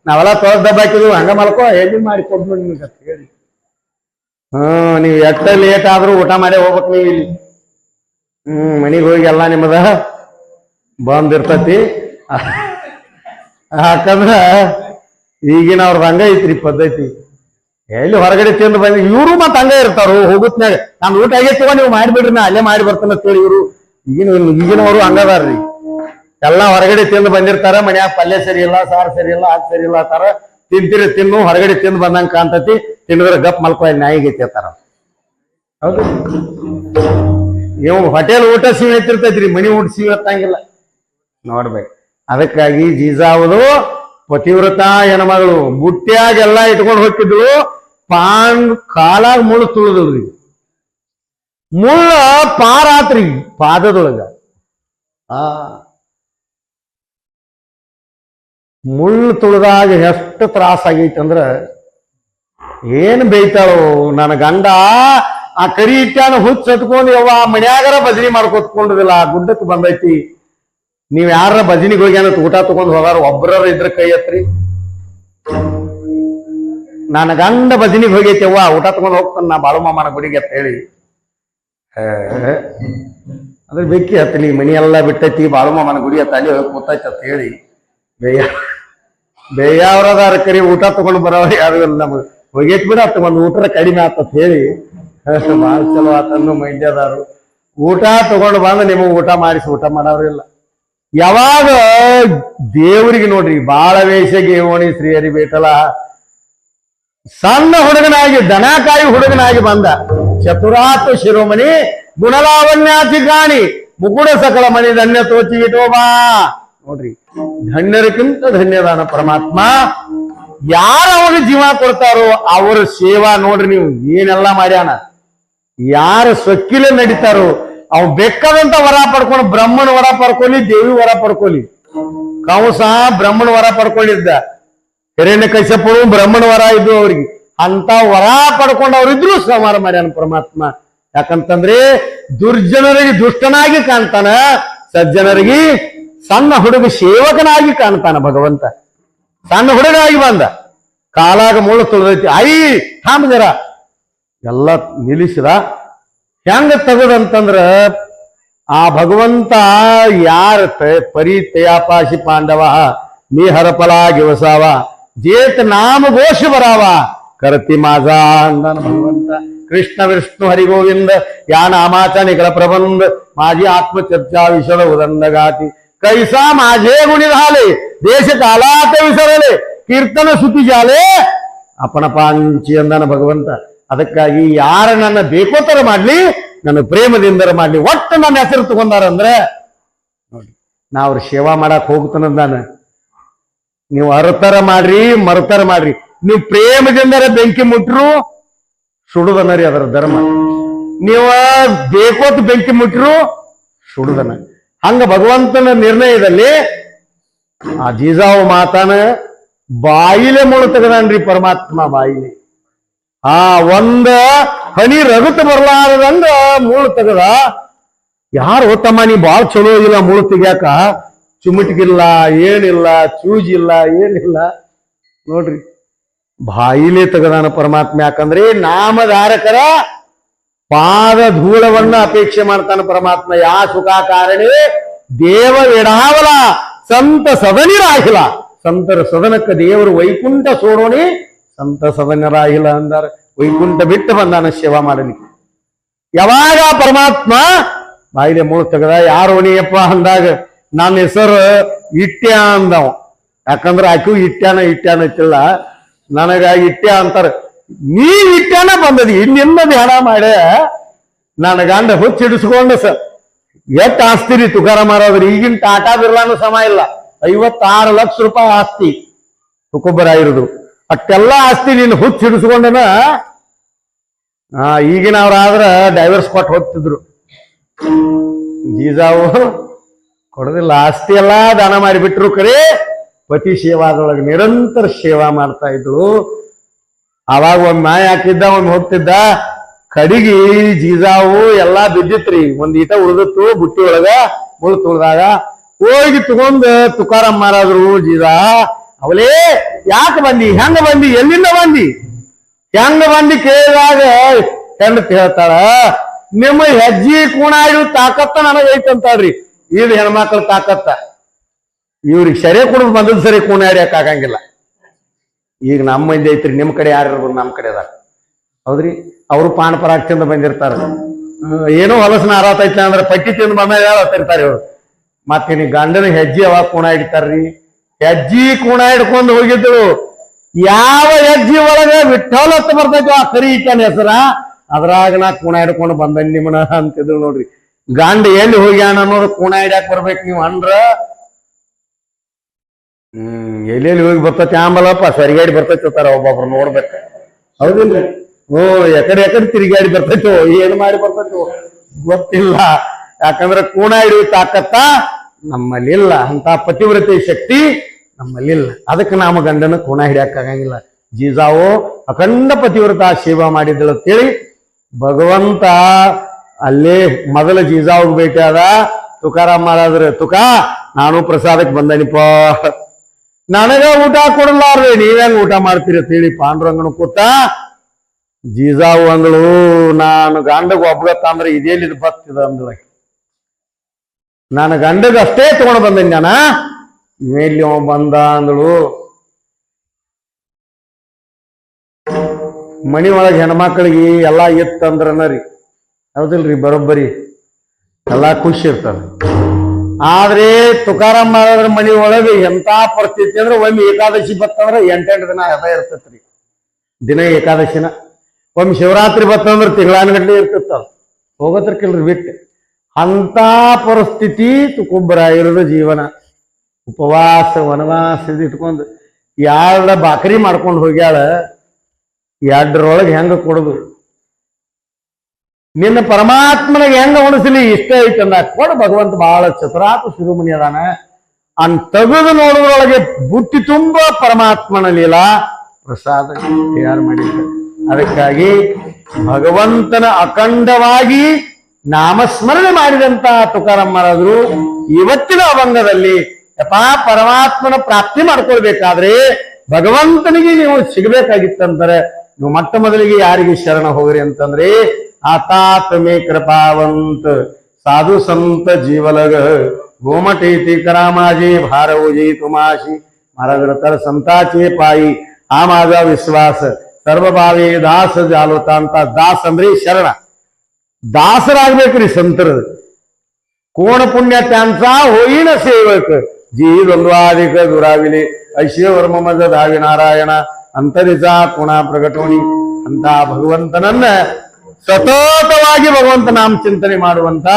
ನಾವೆಲ್ಲ ತೊಳೆದ ಡಬ್ಬ ಹಾಕಿದ್ವಿ, ಹಂಗ ಮಲ್ಕೋ ಎಲ್ಲಿ ಮಾಡಿ ಕೊಡ್ಬೋದು ನಿಮ್ಗೆ ಅಂತ ಹೇಳಿ. ನೀವ್ ಎಷ್ಟ ಲೇಟ್ ಆದ್ರೂ ಊಟ ಮಾಡೇ ಹೋಗ್ಬೇಕು ನೀವು ಇಲ್ಲಿ. ಮನಿಗ್ ಹೋಗಿ ಎಲ್ಲ ನಿಮ್ಮದ ಬಂದಿರ್ತತಿ. ಯಾಕಂದ್ರ ಈಗಿನ ಅವ್ರದ್ದು ಹಂಗ ಐತ್ರಿ ಪದ್ಧತಿ. ಎಲ್ಲಿ ಹೊರಗಡೆ ತಿಂದು ಬಂದ್ ಇವರು ಮತ್ ಹಂಗ ಇರ್ತಾರು. ಹೋಗುತ್ನ್ಯಾಗ ನಾನು ಊಟ ಆಗೈತಿವ ನೀವು ಮಾಡಿಬಿಡ್ರಿ, ನಾ ಅಲ್ಲೇ ಮಾಡಿ ಬರ್ತಾನ ಅಂತೇಳಿ ಇವರು ಈಗಿನವರು ಹಂಗದಾರ್ರಿ. ಎಲ್ಲಾ ಹೊರಗಡೆ ತಿಂದು ಬಂದಿರ್ತಾರ. ಮನ್ಯಾಗ ಪಲ್ಯ ಸರಿ ಇಲ್ಲ, ಸಾರು ಸರಿ ಇಲ್ಲ, ಹಾಕ್ ಸರಿ ಇಲ್ಲ ಅಂತಾರ. ತಿಂತೀರಿ ತಿನ್ನು, ಹೊರಗಡೆ ತಿಂದು ಬಂದಂಗ ಕಾಣ್ತತಿ. ತಿಂದ್ರೆ ಗಪ್ ಮಲ್ಕೊ ನಾಯಿಗೈತಿ ಅಂತಾರ. ಹೌದು, ಇವ್ ಹೋಟೆಲ್ ಊಟ ಸಿಹಿ ಐತಿರ್ತೈತ್ರಿ, ಮನಿ ಊಟ ಸಿಹಿ ಹತ್ತಂಗಿಲ್ಲ ನೋಡ್ಬೇಕು. ಅದಕ್ಕಾಗಿ ಜೀಜಾವುದು ಪತಿವ್ರತ ಹೆಣ್ಮಗಳು ಬುಟ್ಟ್ಯಾಗೆಲ್ಲಾ ಇಟ್ಕೊಂಡು ಹೋಗ್ತಿದ್ರು. ಕಾಲಾಗ ಮುಳ್ಳು ತುಳಿದ್ರಿ, ಮುಳ್ಳ ಪಾರಾತ್ರಿ ಪಾದದೊಳಗ. ಮುಳ್ಳು ತುಳಿದಾಗ ಎಷ್ಟು ತ್ರಾಸ ಆಗೈತಿ ಅಂದ್ರ ಏನ್ ಬೇಯ್ತಾಳು ನನ್ನ ಗಂಡ. ಆ ಕರಿ ಇಟ್ಟಾನ ಹುಚ್ಚ ಹತ್ಕೊಂಡು ಯವ್ವ ಮನ್ಯಾಗರ ಭಜನಿ ಮಾಡ್ಕೊತ್ಕೊಂಡಿದಿಲ್ಲ. ಗುಡ್ಡಕ್ಕೆ ಬಂದೈತಿ, ನೀವ್ ಯಾರ ಭಜನಿಗೆ ಹೋಗ್ಯಾನ ಊಟ ತಗೊಂಡ್ ಹೋಗಾರ ಒಬ್ಬರ ಇದ್ರ ಕೈ ಹತ್ರಿ. ನನ್ನ ಗಂಡ ಭಜನಿಗೆ ಹೋಗೈತಿ ಅವ್ವ ಊಟ ತಗೊಂಡ್ ಹೋಗ್ತಾನ ನಾ ಬಾಳುಮಾಮನ ಗುಡಿಗೆ ಅಂತ ಹೇಳಿ. ಅದ್ರ ಬೆಕ್ಕಿ ಹತ್ತಲಿ ಮನಿ ಎಲ್ಲಾ ಬಿಟ್ಟೈತಿ, ಬಾಳುಮಾಮನ ಗುಡಿ ಹತ್ತ ಅಲ್ಲಿ ಹೋಗಿ ಕೂತೈತಿ ಅಂತ ಹೇಳಿ ಬೇಯಾವ್ರದಾರ ಕರಿ ಊಟ ತಗೊಂಡು ಬರೋರು ಯಾರು ಇಲ್ಲ. ನಮ್ಗೆ ಹೋಗೈತಿ ಬಿಡ ಒಂದು ಊಟದ ಕಡಿಮೆ ಆತತ್ ಹೇಳಿ ಭಾಳ ಚಲೋ ಆತನ್ನು ಮೈದ್ಯದಾರು. ಊಟ ತಗೊಂಡು ಬಂದು ನಿಮಗೆ ಊಟ ಮಾಡಿಸಿ ಊಟ ಮಾಡೋರಿಲ್ಲ. ಯಾವಾಗ ದೇವರಿಗೆ ನೋಡ್ರಿ ಬಾಳ ವೇಷಗೆ ಓಣಿ ಶ್ರೀಹರಿ ಬೇಟಲ ಸಣ್ಣ ಹುಡುಗನಾಗಿ ದನಕಾಯಿ ಹುಡುಗನಾಗಿ ಬಂದ. ಚತುರಾತ್ ಶಿರೋಮಣಿ ಗುಣಲಾವಣ್ಯಾತಿ ಕಾಣಿ ಮುಕುಡ ಸಕಲ ಮಣಿ ಧನ್ಯ ತೋಚಿ ವಿಠೋಬಾ. ನೋಡ್ರಿ ಧನ್ಯರಕ್ಕಿಂತ ಧನ್ಯದಾನ ಪರಮಾತ್ಮ. ಯಾರು ಅವಾಗ ಜೀವ ಕೊಡ್ತಾರೋ ಅವರ ಸೇವಾ ನೋಡ್ರಿ ನೀವು ಏನೆಲ್ಲ ಮಾಡ್ಯಾನ. ಯಾರು ಸೊಕ್ಕಿಲೆ ನಡೀತಾರೋ ಅವ್ ಬೇಕಾದಂತ ವರ ಪಡ್ಕೊಂಡು, ಬ್ರಹ್ಮನ ವರ ಪಡ್ಕೊಳ್ಳಿ, ದೇವಿ ವರ ಪಡ್ಕೊಳ್ಳಿ. ಕಂಸ ಬ್ರಹ್ಮನ ವರ ಪಡ್ಕೊಂಡಿದ್ದ, ಹಿರಣ್ಯಕಶ್ಯಪನು ಬ್ರಹ್ಮನ ವರ ಇದ್ದು ಅವ್ರಿಗೆ. ಅಂತ ವರ ಪಡ್ಕೊಂಡು ಅವ್ರಿದ್ರು ಸಂಹಾರ ಮಾಡ್ಯಾನ ಪರಮಾತ್ಮ. ಯಾಕಂತಂದ್ರೆ ದುರ್ಜನರಿಗೆ ದುಷ್ಟನಾಗಿ ಕಾಣ್ತಾನ, ಸಜ್ಜನರಿಗೆ ಸಣ್ಣ ಹುಡುಗ ಸೇವಕನಾಗಿ ಕಾಣ್ತಾನ ಭಗವಂತ. ಸಣ್ಣ ಹುಡುಗನಾಗಿ ಬಂದ, ಕಾಲಾಗ ಮುಳ್ಳು ತುಳಿದೈತಿ. ಥಾಮ ಜರ ಎಲ್ಲ ನಿಲ್ಲಿಸಿದ. ಹೆಂಗ ತಗದಂತಂದ್ರ ಆ ಭಗವಂತ ಯಾರ ಪರಿತಯಾಪಾಶಿ ಪಾಂಡವ ನೀ ಹರಫಲಾಗಿವಸಾವ ಜೇತ್ ನಾಮ ಘೋಷ ಬರಾವ ಕರತಿ ಮಾಜಾ ಅಂದಾನ ಭಗವಂತ. ಕೃಷ್ಣ ವಿಷ್ಣು ಹರಿಗೋವಿಂದ ಯಾ ನಾಮಾಚ ನಿಖಳ ಪ್ರಬಂಧ माझी आत्मचर्चा विषद उदंडगाती कैसा माझे गुणी झाले देश कालात विसरले कीर्तन सुती झाले आपण पांची अंदाನ ಭಗವಂತ. ಅದಕ್ಕಾಗಿ ಯಾರು ನನ್ನ ಬೇಕೋತರ ಮಾಡ್ಲಿ, ನನ್ನ ಪ್ರೇಮದಿಂದರ ಮಾಡ್ಲಿ, ಒಟ್ಟು ನನ್ನ ಹೆಸರು ತಗೊಂಡಾರಂದ್ರೆ ನೋಡಿ ನಾ ಅವ್ರ ಸೇವಾ ಮಾಡಕ್ ಹೋಗ್ತಾನ. ನೀವು ಅರ್ತರ ಮಾಡ್ರಿ ಮರ್ತರ ಮಾಡ್ರಿ, ನೀವು ಪ್ರೇಮದಿಂದರ ಬೆಂಕಿ ಮುಟ್ರು ಸುಡುದನರಿ ಅದರ ಧರ್ಮ. ನೀವು ಬೇಕೋತ ಬೆಂಕಿ ಮುಟ್ರು ಸುಡುದನ. ಹಂಗ ಭಗವಂತನ ನಿರ್ಣಯದಲ್ಲಿ ಆ ಜೀಜಾವು ಮಾತಾನ ಬಾಯಿಲೆ ಮುಳು ತೆಗದಾನ್ರಿ ಪರಮಾತ್ಮ. ಬಾಯಿಲೆ ಒಂದ ಹನಿ ರಗತ ಬರ್ಲಾರದಂಗ ಮುಳು ತೆಗದ. ಯಾರು ತಮ್ಮ ನೀ ಬಾಳ್ ಚಲೋ ಇಲ್ಲ ಮುಳು ತೆಗ್ಯಾಕ, ಚುಮಟ್ಗಿಲ್ಲ ಏನಿಲ್ಲ, ಚೂಜಿಲ್ಲ ಏನಿಲ್ಲ ನೋಡ್ರಿ, ಬಾಯಿಲೆ ತೆಗದಾನ ಪರಮಾತ್ಮ. ಯಾಕಂದ್ರೆ ನಾಮಧಾರಕರ ಪಾದ ಧೂಳವನ್ನ ಅಪೇಕ್ಷೆ ಮಾಡ್ತಾನ ಪರಮಾತ್ಮ. ಯಾ ಸುಖಾಕಾರಣೆ ದೇವ ಎಡಾವಲ ಸಂತ ಸದನಿರಾಹಿಲ. ಸಂತರ ಸದನಕ್ಕ ದೇವರು ವೈಕುಂಠ ಸೋಡೋಣಿ ಸಂತ ಸದನರಾಹಿಲ ಅಂದಾರ. ವೈಕುಂಠ ಬಿಟ್ಟು ಬಂದಾನ ಸೇವಾ ಮಾಡಲಿಕ್ಕೆ. ಯಾವಾಗ ಪರಮಾತ್ಮ ಬಾಯಿಲೆ ಮುಳು ತೆಗದ. ಯಾರು ನೀಯಪ್ಪ ಅಂದಾಗ ನನ್ನ ಹೆಸರು ಇಟ್ಟ್ಯ ಅಂದವ. ಯಾಕಂದ್ರ ಆಕೆಯು ಇಟ್ಟ್ಯಾನ ಇಟ್ಟಿಲ್ಲ, ನನಗ ಇಟ್ಟ್ಯ ಅಂತಾರ. ನೀ ಇಟ್ಟ್ಯಾನ ಬಂದದಿ ಇನ್ನಿಂದ ಧ್ಯಾನ ಮಾಡೆ ನನ್ನ ಗಂಡ ಹುಚ್ಚಿಡಿಸ್ಕೊಂಡು ಎಷ್ಟ್ ಆಸ್ತಿರಿ ತುಕಾರ ಮಾರೋದ್ರಿ. ಈಗಿನ ಟಾಟಾ ಬಿರ್ಲಾನು ಸಮ ಇಲ್ಲ, 56 ಲಕ್ಷ ರೂಪಾಯಿ ಆಸ್ತಿ ತುಕೊಬ್ಬರಾಗಿರುದು. ಅಷ್ಟೆಲ್ಲ ಆಸ್ತಿ ನೀನು ಹುಚ್ಚಿಡಿಸ್ಕೊಂಡನ ಈಗಿನವ್ರಾದ್ರ ಡೈವರ್ಸ್ ಕೊಟ್ಟು ಹೋಗ್ತಿದ್ರು. ಜೀಜಾವು ಕೊಡೋದಿಲ್ಲ, ಆಸ್ತಿ ಎಲ್ಲಾ ದಾನ ಮಾಡಿಬಿಟ್ರು. ಕರೆ ಪತಿ ಸೇವಾದೊಳಗೆ ನಿರಂತರ ಸೇವಾ ಮಾಡ್ತಾ ಇದ್ರು. ಅವಾಗ ಒಮ್ಮೆ ಮಾಯ ಹಾಕಿದ್ದ, ಒಮ್ಮೆ ಹೋಗ್ತಿದ್ದ. ಕಡಿಗಿ ಜೀಜಾವು ಎಲ್ಲಾ ಬಿದ್ದಿತ್ರಿ, ಒಂದ್ ಈಟ ಉಳಿದಿತ್ತು ಬುಟ್ಟಿ ಒಳಗ. ಮುಳು ತುಳ್ದಾಗ ಹೋಗಿ ತಗೊಂಡ್ ತುಕಾರಾಮ್ ಮಾರಾದ್ರು. ಜೀಜಾ ಅವಲೇ ಯಾಕೆ ಬಂದಿ, ಹೆಂಗ ಬಂದಿ, ಎಲ್ಲಿಂದ ಬಂದಿ, ಹೆಂಗ ಬಂದಿ ಕೇಳಿದಾಗ ಹೆಣ್ಣು ಹೇಳ್ತಾಳ, ನಿಮ್ಮ ಹೆಜ್ಜಿ ಕೂಣಾಡಿ ತಾಕತ್ತ ನನಗೈತಂತಾಳ್ರಿ. ಇದು ಹೆಣ್ಮಕ್ಳ ತಾಕತ್ತ. ಇವ್ರಿಗೆ ಸರಿ ಕುಡಿದು ಬಂದದ್ ಸರಿ ಕೂಣಾಡ್ಯಾಕ ಆಗಂಗಿಲ್ಲ. ಈಗ ನಮ್ಮ ಮಂದಿ ಐತ್ರಿ, ನಿಮ್ ಕಡೆ ಯಾರು ಇರ್ಬೋದು, ನಮ್ಮ ಕಡೆ ಅದಾರ. ಹೌದ್ರಿ, ಅವರು ಪಾನ್ ಪರಾಕ್ ತಿಂದು ಬಂದಿರ್ತಾರ. ಏನೋ ಹೊಲಸನ ಆರಾತೈತಿ ಅಂದ್ರೆ ಪಟ್ಟಿ ತಿಂದು ಬಂದ ಹೇಳ್ತಿರ್ತಾರೆ ಇವ್ರು. ಮತ್ತೇನಿ ಗಂಡನ ಹೆಜ್ಜೆ ಯಾವಾಗ ಕೂಣ ಹಿಡಿತಾರ್ರಿ? ಹೆಜ್ಜಿ ಕೂಣ ಹಿಡ್ಕೊಂಡು ಹೋಗಿದ್ರು. ಯಾವ ಹೆಜ್ಜಿ ಒಳಗ ವಿಠ್ಠಲ ಅಂತ ಬರ್ತೈತಿ ಆ ಕರಿ ಇಟ್ಟನ ಹೆಸರ, ಅದ್ರಾಗ ನಾ ಕೂಣ ಹಿಡ್ಕೊಂಡು ಬಂದನ್ ನಿಮ್ಮನ ಅಂತಿದ್ರು ನೋಡ್ರಿ. ಗಂಡ ಎಲ್ಲಿ ಹೋಗ್ಯಾನ ಅನ್ನೋದು ಕೂಣ ಹಿಡ್ಯಾಕ್ ಬರ್ಬೇಕು ನೀವು ಅಂದ್ರ. ಎಲ್ಲೆಲ್ಲಿ ಹೋಗಿ ಬರ್ತೈತಿ ಆಂಬಲಪ್ಪ ಸರಿಗಾಡಿ ಬರ್ತೈತಾರ ಒಬ್ಬೊಬ್ರು ನೋಡ್ಬೇಕ. ಹೌದಿಲ್ರಿ? ಎಕಡೆ ತಿರುಗಾಡಿ ಬರ್ತೈತೋ, ಏನ್ ಮಾಡಿ ಬರ್ತೈತೋ ಗೊತ್ತಿಲ್ಲ. ಯಾಕಂದ್ರೆ ಕೂಣ ಹಿಡಿಯುವ ತಾಕತ್ತ ನಮ್ಮಲ್ಲಿಲ್ಲ, ಅಂತ ಪತಿವ್ರತೆ ಶಕ್ತಿ ನಮ್ಮಲ್ಲಿಲ್ಲ. ಅದಕ್ಕೆ ನಮ್ಮ ಗಂಡನ ಕೂಣ ಹಿಡಿಯಕ್ ಆಗಂಗಿಲ್ಲ. ಜೀಜಾವು ಅಖಂಡ ಪತಿವ್ರತ ಸೇವಾ ಮಾಡಿದ್ದಳು ಅಂತೇಳಿ ಭಗವಂತ ಅಲ್ಲೇ ಮೊದಲ ಜೀಜಾವ್ಗೆ ಭೇಟಿ ಆದ. ತುಕಾರಾಮ್ ಮಾಡಿದ್ರೆ, ತುಕಾ ನಾನು ಪ್ರಸಾದಕ್ಕೆ ಬಂದನಿಪ್ಪ, ನನಗ ಊಟ ಕೊಡಲಾರ್ರಿ, ನೀವ್ಯಾಂಗ ಊಟ ಮಾಡ್ತೀರಿ ಅಂತ ಹೇಳಿ ಪಾಂಡುರಂಗನ ಕೂತ. ಜೀಜಾವು ಅಂದಳು, ನಾನು ಗಂಡಗ ಒಬ್ಬಗತ್ತ ಅಂದ್ರೆ ಇದೇಲಿದ್ ಬತ್ತಿದ ಅಂದಳ. ನಾನು ಗಂಡಗ ಅಷ್ಟೇ ತಗೊಂಡು ಬಂದೀನಿ, ನಾನ ಮೇಲಿ ಅವ ಬಂದ ಅಂದಳು. ಮನಿ ಒಳಗೆ ಹೆಣ್ಮಕ್ಳಿಗೆ ಎಲ್ಲಾ ಇತ್ತಂದ್ರನ ರೀ, ಹೌದಿಲ್ರಿ? ಬರೋಬ್ಬರಿ ಎಲ್ಲಾ ಖುಷಿ ಇರ್ತಾರ. ಆದ್ರೆ ತುಕಾರಾಮ್ ಮಾಡಿದ್ರ ಮನಿ ಒಳಗೆ ಎಂತ ಪರಿಸ್ಥಿತಿ ಅಂದ್ರೆ ಒಮ್ಮೆ ಏಕಾದಶಿ ಬತ್ತಂದ್ರ 8 ದಿನ ಅದ ಇರ್ತೈತ್ರಿ. ದಿನ ಏಕಾದಶಿನ, ಒಮ್ಮೆ ಶಿವರಾತ್ರಿ ಬತ್ತಂದ್ರ ತಿಂಗಳಾನ್ಗಟ್ಲೆ ಇರ್ತಿತ್ತ, ಹೋಗತ್ರಕಿಲ್ರಿ ಬಿಟ್ಟು. ಅಂತ ಪರಿಸ್ಥಿತಿ ತುಕುಬ್ಬರ ಇರೋದು ಜೀವನ. ಉಪವಾಸ ವನವಾಸ ಇಟ್ಕೊಂಡು 2 ಬಾಕರಿ ಮಾಡ್ಕೊಂಡು ಹೋಗ್ಯಾಳ. 2ರೊಳಗೆ ಹೆಂಗ ಕೊಡುದು? ನಿನ್ನ ಪರಮಾತ್ಮನಿಗೆ ಹೆಂಗ ಉಣಿಸಲಿ? ಇಷ್ಟ ಐತಂದ ಕೊಡ. ಭಗವಂತ ಬಹಳ ಚತುರಾತು ಶಿರೋಮಣಿ ಅದಾನ. ಅನ್ ತೆಗೆದು ನೋಡುವುದರೊಳಗೆ ಬುಟ್ಟಿ ತುಂಬ ಪರಮಾತ್ಮನ ಲೀಲಾ ಪ್ರಸಾದ ತಯಾರು ಮಾಡಿದ್ದ. ಅದಕ್ಕಾಗಿ ಭಗವಂತನ ಅಖಂಡವಾಗಿ ನಾಮಸ್ಮರಣೆ ಮಾಡಿದಂತ ತುಕಾರಾಮ್ ಮಹಾರಾಜರು ಇವತ್ತಿನ ಅಭಂಗದಲ್ಲಿ ಯಥಾ ಪರಮಾತ್ಮನ ಪ್ರಾಪ್ತಿ ಮಾಡ್ಕೊಳ್ಬೇಕಾದ್ರೆ ಭಗವಂತನಿಗೆ ನೀವು ಸಿಗಬೇಕಾಗಿತ್ತಂತಾರೆ. ನೀವು ಮೊಟ್ಟ ಮೊದಲಿಗೆ ಯಾರಿಗೆ ಶರಣ ಹೋಗ್ರಿ ಅಂತಂದ್ರೆ, ಆತಾತ ಮೇ ಕೃಪಾವಂತ ಸಾಧು ಸಂತ ಜೀವಲಗ गोमटेती करा माझे भारवजी तुमाशी महाराज तर संताचे पायी हा माझा विश्वास सर्व भावे दास जालोतांता दास अंद्रे शरण दासरागಬೇಕ್ರಿ ಸಂತರ कोण पुण्य त्यांचा होईन सेवक जी द्वंद्वादिक दुराविले ಐಶ್ವರ್ಯ ಮಮದ ದಾವಿ ನಾರಾಯಣ ಅಂತರಿಜಾ ಗುಣ ಪ್ರಕಟೋಣಿ ಅಂತ ಭಗವಂತನನ್ನ ಸತತವಾಗಿ ಭಗವಂತ ನಾಮ ಚಿಂತನೆ ಮಾಡುವಂತ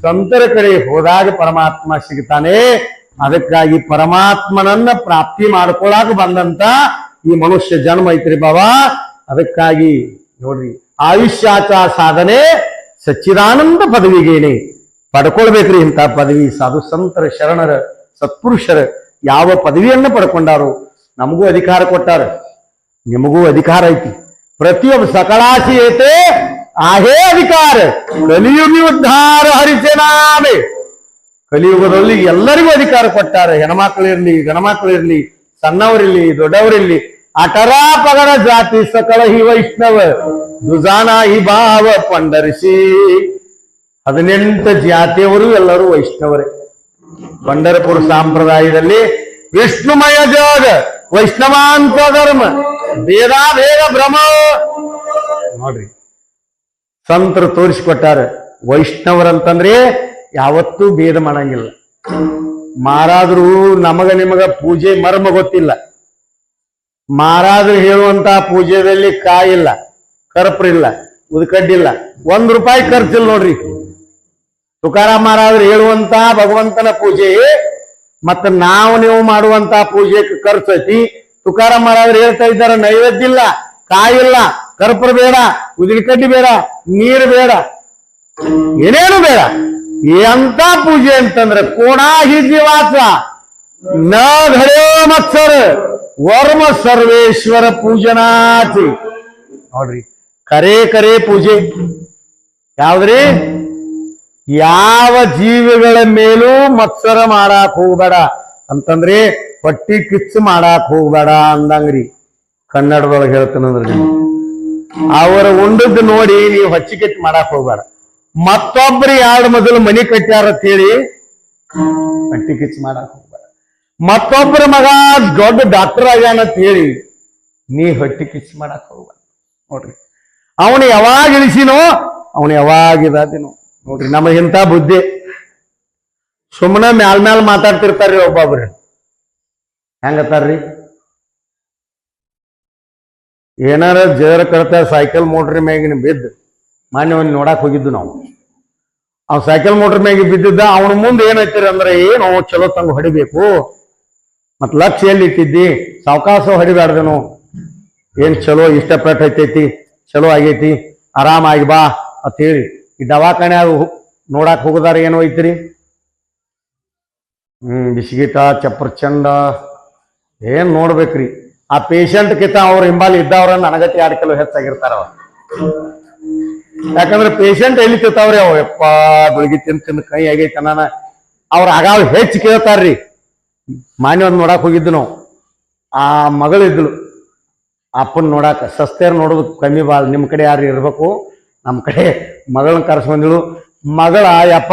ಸಂತರ ಕಡೆ ಹೋದಾಗ ಪರಮಾತ್ಮ ಸಿಗ್ತಾನೆ. ಅದಕ್ಕಾಗಿ ಪರಮಾತ್ಮನನ್ನ ಪ್ರಾಪ್ತಿ ಮಾಡ್ಕೊಳ್ಳಾಕ ಬಂದಂತ ಈ ಮನುಷ್ಯ ಜನ್ಮ ಐತ್ರಿ ಬಾಬಾ. ಅದಕ್ಕಾಗಿ ನೋಡ್ರಿ ಆಯುಷ್ಯಾಚ ಸಾಧನೆ ಸಚ್ಚಿದಾನಂದ ಪದವಿಗೇನೆ ಪಡ್ಕೊಳ್ಬೇಕ್ರಿ. ಇಂಥ ಪದವಿ ಸಾಧು ಸಂತರ ಶರಣರ ಸತ್ಪುರುಷರ ಯಾವ ಪದವಿಯನ್ನ ಪಡ್ಕೊಂಡಾರು ನಮಗೂ ಅಧಿಕಾರ ಕೊಟ್ಟಾರ, ನಿಮಗೂ ಅಧಿಕಾರ ಐತಿ. ಪ್ರತಿಯೊಬ್ಬ ಸಕಲಾಸಿ ಏತೆ आहे ಅಧಿಕಾರ ಕಲಿಯುಗಿ ಉದ್ಧಾರ ಹರಿಸೇನಾಮೆ. ಕಲಿಯುಗದಲ್ಲಿ ಎಲ್ಲರಿಗೂ ಅಧಿಕಾರ ಕೊಟ್ಟಾರೆ. ಹೆಣ್ಮಕ್ಳಿರ್ಲಿ ಗಣಮಕ್ಳಿರ್ಲಿ ಸಣ್ಣವರಿರ್ಲಿ ದೊಡ್ಡವರಿರ್ಲಿ. ಅಟರ ಪಗಡ ಜಾತಿ ಸಕಲ ಹಿ ವೈಷ್ಣವ ದುಜಾನ ಹಿ ಭಾವ ಪಂಡರಿಸಿ. 18 ಜಾತಿಯವರು ಎಲ್ಲರೂ ವೈಷ್ಣವರೇ. ಪಂಡರಪುರ ಸಂಪ್ರದಾಯದಲ್ಲಿ ವಿಷ್ಣುಮಯ ಜೋಗ ವೈಷ್ಣವಾಂತ ಧರ್ಮ ಭೇದ ಭ್ರಮ ನೋಡ್ರಿ ಸಂತರು ತೋರಿಸಿಕೊಟ್ಟಾರ. ವೈಷ್ಣವರಂತಂದ್ರೆ ಯಾವತ್ತೂ ಭೇದ ಮಾಡಂಗಿಲ್ಲ. ಮಾರಾದ್ರು ನಮಗ ನಿಮಗ ಪೂಜೆ ಮರ್ಮ ಗೊತ್ತಿಲ್ಲ. ಮಾರಾದ್ರು ಹೇಳುವಂತ ಪೂಜೆಯಲ್ಲಿ ಕಾಯಿಲ್ಲ, ಕರ್ಪ್ರಿಲ್ಲ, ಉದ್ಕಡ್ಡಿಲ್ಲ, ₹1 ಖರ್ಚಿಲ್ಲ ನೋಡ್ರಿ. ತುಕಾರಾಮ್ ಮಾರಾದ್ರು ಹೇಳುವಂತ ಭಗವಂತನ ಪೂಜೆ ಮತ್ತ ನಾವು ನೀವು ಮಾಡುವಂತ ಪೂಜೆಗೆ ಖರ್ಚು ಐತಿ. ತುಕಾರಾಮ್ ಮಾರಾದ್ರು ಹೇಳ್ತಾ ಇದ್ದಾರೆ ನೈವೇದ್ಯ ಇಲ್ಲ, ಕಾಯಿಲ್ಲ, ಕರ್ಪೂರ ಬೇಡ, ಉದಿನ ಕಡ್ಡಿ ಬೇಡ, ನೀರು ಬೇಡ, ಏನೇನು ಬೇಡ. ಎಂತ ಪೂಜೆ ಅಂತಂದ್ರೆ ಕೋಣಾಹಿ ಜೀವಾಸ ನ ಘಡೋ ಮತ್ಸರ ವರ್ಮ ಸರ್ವೇಶ್ವರ ಪೂಜನಾತಿ. ನೋಡ್ರಿ, ಕರೆ ಪೂಜೆ ಯಾವ್ದ್ರಿ? ಯಾವ ಜೀವಿಗಳ ಮೇಲೂ ಮತ್ಸರ ಮಾಡಾಕ್ ಹೋಗ್ಬೇಡ ಅಂತಂದ್ರೆ ಹೊಟ್ಟಿ ಕಿಚ್ಚು ಮಾಡಾಕ್ ಹೋಗ್ಬೇಡ ಅಂದಂಗ್ರಿ. ಕನ್ನಡದೊಳಗೆ ಹೇಳ್ತಾನಂದ್ರಿ, ಅವರ ಉಂಡದ್ದು ನೋಡಿ ನೀವು ಹಚ್ಚಿಕೆಟ್ಟು ಮಾಡಾಕ್ ಹೋಗ್ಬೇಡ. ಮತ್ತೊಬ್ರು ಎರಡು ಮೊದಲು ಮನಿ ಕಟ್ಟ್ಯಾರ ಅಂತ ಹೇಳಿ ಹೊಟ್ಟಿ ಕಿಚ್ಚು ಮಾಡಾಕ್ ಹೋಗ್ಬೇಡ. ಮತ್ತೊಬ್ಬರ ಮಗ ದೊಡ್ಡ ಡಾಕ್ಟರ್ ಆಗ್ಯಾನ ಅಂತ ಹೇಳಿ ನೀ ಹೊಟ್ಟಿ ಕಿಚ್ಚು ಮಾಡಾಕ್ ಹೋಗ್ಬೇಡ. ನೋಡ್ರಿ, ಅವನು ಯಾವಾಗ ಇಳಿಸಿನೋ ಅವನು ಯಾವಾಗ ಇದಾದಿನೋ. ನೋಡ್ರಿ, ನಮಗಿಂತ ಬುದ್ಧಿ. ಸುಮ್ಮನೆ ಮ್ಯಾಲ್ ಮಾತಾಡ್ತಿರ್ತಾರ್ರಿ ಒಬ್ಬೊಬ್ರು. ಹೆಂಗತ್ತಾರ್ರಿ? ಏನಾರ ಜರ ಕಳ್ತ ಸೈಕಲ್ ಮೋಟ್ರ್ ಮ್ಯಾಗಿನ ಬಿದ್ದು ಮಾನ್ಯ ಒಂದು ನೋಡಕ್ ಹೋಗಿದ್ದು ನಾವು. ಅವ್ ಸೈಕಲ್ ಮೋಟ್ರ್ ಮ್ಯಾಗ ಬಿದ್ದಿದ್ದ. ಅವನ ಮುಂದೆ ಏನೈತಿರಿ ಅಂದ್ರೆ, ಏನು ಚಲೋ ತಂಗ ಹೊಡಿಬೇಕು, ಮತ್ ಲಕ್ಷ ಎಲ್ಲಿ ಇಟ್ಟಿದ್ದಿ, ಸಾವಕಾಶ ಹೊಡಿಬ್ಯಾಡ್ದನು, ಏನ್ ಚಲೋ ಇಷ್ಟಪಟ್ಟೈತೈತಿ, ಚಲೋ ಆಗೈತಿ, ಆರಾಮಾಗಿ ಬಾ ಅಂತ ಹೇಳಿ ಈ ದವಾಖಾನ್ಯಾಗ ನೋಡಾಕ್ ಹೋಗದಾರ ಏನೋ ಐತ್ರಿ. ಬಿಸ್ಕಿಟ ಚಪ್ರಚಂಡ ಏನ್ ನೋಡ್ಬೇಕ್ರಿ. ಆ ಪೇಷಂಟ್ ಕಿತ್ತ ಅವ್ರ ಹಿಂಬಾಲ್ ಇದ್ದವ್ರ ನನಗತಿ 2 ಕಿಲೋ ಹೆಚ್ಚಾಗಿರ್ತಾರ ಅವ. ಯಾಕಂದ್ರೆ ಪೇಷಂಟ್ ಎಲ್ಲಿ ತಿಂತಾವ್ರಿ ಅವ್, ಯಪ್ಪ ಗುಳಿಗೆ ತಿಂದು ಕೈ ಆಗೈತೆ ನಾನು ಅವ್ರ ಆಗಾವ್ ಹೆಚ್ಚು ಕೇಳ್ತಾರ್ರಿ. ಮಾನ್ಯ ಒಂದ್ ನೋಡಾಕ್ ಹೋಗಿದ್ದು ನಾವು. ಆ ಮಗಳಿದ್ಲು ಅಪ್ಪನ್ ನೋಡಾಕ. ಸಸ್ತೆಯರ್ ನೋಡೋದು ಕಮ್ಮಿ ಬಾಳ. ನಿಮ್ ಕಡೆ ಯಾರು ಇರ್ಬೇಕು, ನಮ್ ಕಡೆ ಮಗಳನ್ನ ಕರ್ಸ್ಕೊಂದಿಳು. ಮಗಳ ಯಪ್ಪ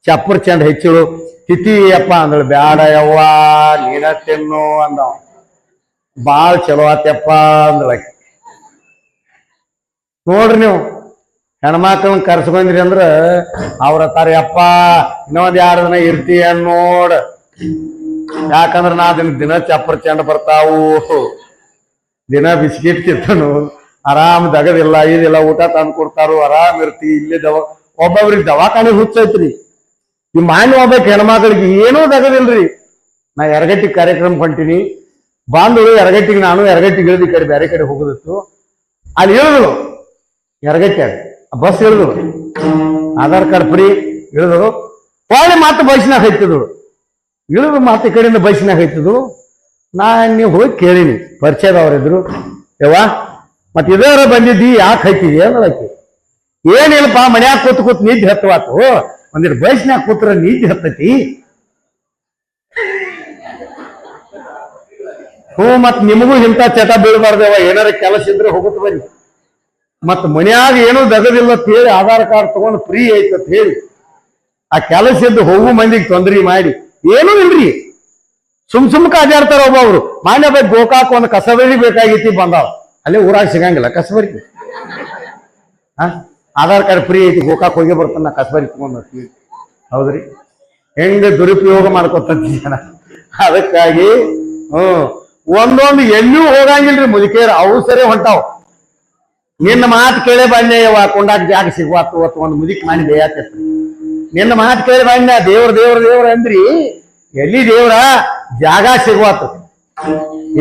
ಚಪ್ಪರ್ ಚಂಡ್ ಹೆಚ್ಚಿಳು, ತಿಥಿ ಯಪ್ಪ ಅಂದಳು. ಬ್ಯಾಡ ಯವ್ವ ನೀನ ತಿನ್ನು ಅಂದವ. ಬಾಳ್ ಚಲೋ ಆತ್ಯಪ್ಪ ಅಂದಳಾಕಿ. ನೋಡ್ರಿ, ನೀವು ಹೆಣ್ಮಕ್ಳನ್ನ ಕರ್ಸ್ಕೊಂಡ್ರಿ ಅಂದ್ರ ಅವ್ರ ತರ ಯಪ್ಪ ಇನ್ನೊಂದ್ 2 ದಿನ ಇರ್ತೀಯ ನೋಡ್. ಯಾಕಂದ್ರ ನಾ ದಿನ ಚಪ್ಪರ್ ಚಂಡ್ ಬರ್ತಾವು, ದಿನ ಬಿಸ್ಕಿಟ್ ತಿಂತನು, ಆರಾಮ್ ದಗದಿಲ್ಲ ಇದಿಲ್ಲ, ಊಟ ತಂದು ಕೊಡ್ತಾರು, ಆರಾಮ್ ಇರ್ತಿ. ಇಲ್ಲಿ ಒಬ್ಬೊಬ್ರಿಗೆ ದವಾಖಾನೆ ಹುಚ್ಚೈತ್ರಿ. ಈ ಮಾನ್ಯ ಹೋಗ್ಬೇಕು ಹೆಣ್ಮಕ್ಳಿಗೆ ಏನೂ ದಗದಿಲ್ರಿ. ನಾ ಎರಗಟ್ಟಿಗೆ ಕಾರ್ಯಕ್ರಮ ಹೊಂಟೀನಿ, ಬಾಂಧವರು ಎರಗಟ್ಟಿಗೆ, ನಾನು ಎರಗಟ್ಟಿಗೆ ಇಳಿದು ಕಡೆ ಬೇರೆ ಕಡೆ ಹೋಗೋದಿತ್ತು. ಅಲ್ಲಿ ಇಳಿದ್ರು ಎರಗಟ್ಟೆ ಬಸ್ ಇಳಿದ್ರು, ಆಧಾರ್ ಕಾರ್ಡ್ ಫ್ರೀ ಇಳಿದ್ರು. ಒಳ್ಳೆ ಮಾತು ಬಸ್ನಾಗ ಹೈತಿದ್ರು, ಇಳಿದು ಮಾತು ಈ ಕಡೆಯಿಂದ ಬಸ್ನಾಗ ಹೈತಿದ್ರು. ನೀವು ಹೋಗಿ ಕೇಳೀನಿ, ಪರಿಚಯದವ್ರಿದ್ರು. ಯವ್ವ ಮತ್ ಇದರ ಬಂದಿದ್ದಿ ಯಾಕೆ ಹೈತಿದಿ ಅನ್ನೋದಕ್ಕೆ. ಏನಿಲ್ಲಪ್ಪ ಮನ್ಯಾಗ ಕೂತ್ ನಿದ್ದೆ ಹತ್ತವಾತು, ಒಂದಿಟ್ಟು ಬಸ್ನಾಗ ಕೂತ್ರ ನಿದ್ದೆ ಹತ್ತೈತಿ. ಮತ್ ನಿಮಗೂ ಇಂಥ ಚಟ ಬೀಳ್ಬಾರ್ದೇವ, ಏನಾರ ಕೆಲಸ ಇದ್ರೆ ಹೋಗುತ್ತ ಬನ್ನಿ. ಮತ್ ಮನ್ಯಾಗ ಏನೂ ದಗದಿಲ್ಲ ಅಂತ ಹೇಳಿ ಆಧಾರ್ ಕಾರ್ಡ್ ತಗೊಂಡು ಫ್ರೀ ಐತೆ ಅಂತ ಹೇಳಿ ಆ ಕೆಲಸ ಇದ್ದು ಹೋಗು ಮಂದಿಗೆ ತೊಂದ್ರೆ ಮಾಡಿ ಏನೂ ಇಲ್ರಿ. ಸುಮ್ಕ ಅಡ್ಯಾಡ್ತಾರ ಒಬ್ಬೊಬ್ರು. ಮಾನ್ಯ ಬೇಕು ಗೋಕಾಕ್ ಒಂದು ಕಸಬರಿ ಬೇಕಾಗಿತ್ತು, ಬಂದಾವ ಅಲ್ಲೇ ಊರಾಗ ಸಿಗಂಗಿಲ್ಲ ಕಸಬರಿ. ಆಧಾರ್ ಕಾರ್ಡ್ ಫ್ರೀ ಐತಿ, ಗೋಕಾಕ್ ಹೋಗಿ ಬರ್ತಾನ ಕಸಬರಿ ತಗೊಂಡ್. ಹೌದ್ರಿ, ಹೆಂಗ ದುರುಪಯೋಗ ಮಾಡ್ಕೊತಂತ ಜನ. ಅದಕ್ಕಾಗಿ ಒಂದೊಂದು ಎಲ್ಲೂ ಹೋಗಂಗಿಲ್ರಿ ಮುದುಕೇರು. ಅವು ಸರಿ ಹೊಂಟಾವ್. ನಿನ್ನ ಮಾತು ಕೇಳೇ ಬಂದೇವ ಕೊಂಡಾಕ್ ಜಾಗ ಸಿಗುವಾತು ಅಥವಾ ಒಂದು ಮುದುಕಿ ಮಾಡಿ ಬೇಯಾಕತ್ರಿ. ನಿನ್ನ ಮಾತು ಕೇಳಿ ಬಂದ ದೇವ್ರ ಅಂದ್ರಿ, ಎಲ್ಲಿ ದೇವ್ರ ಜಾಗ ಸಿಗುವಾತು.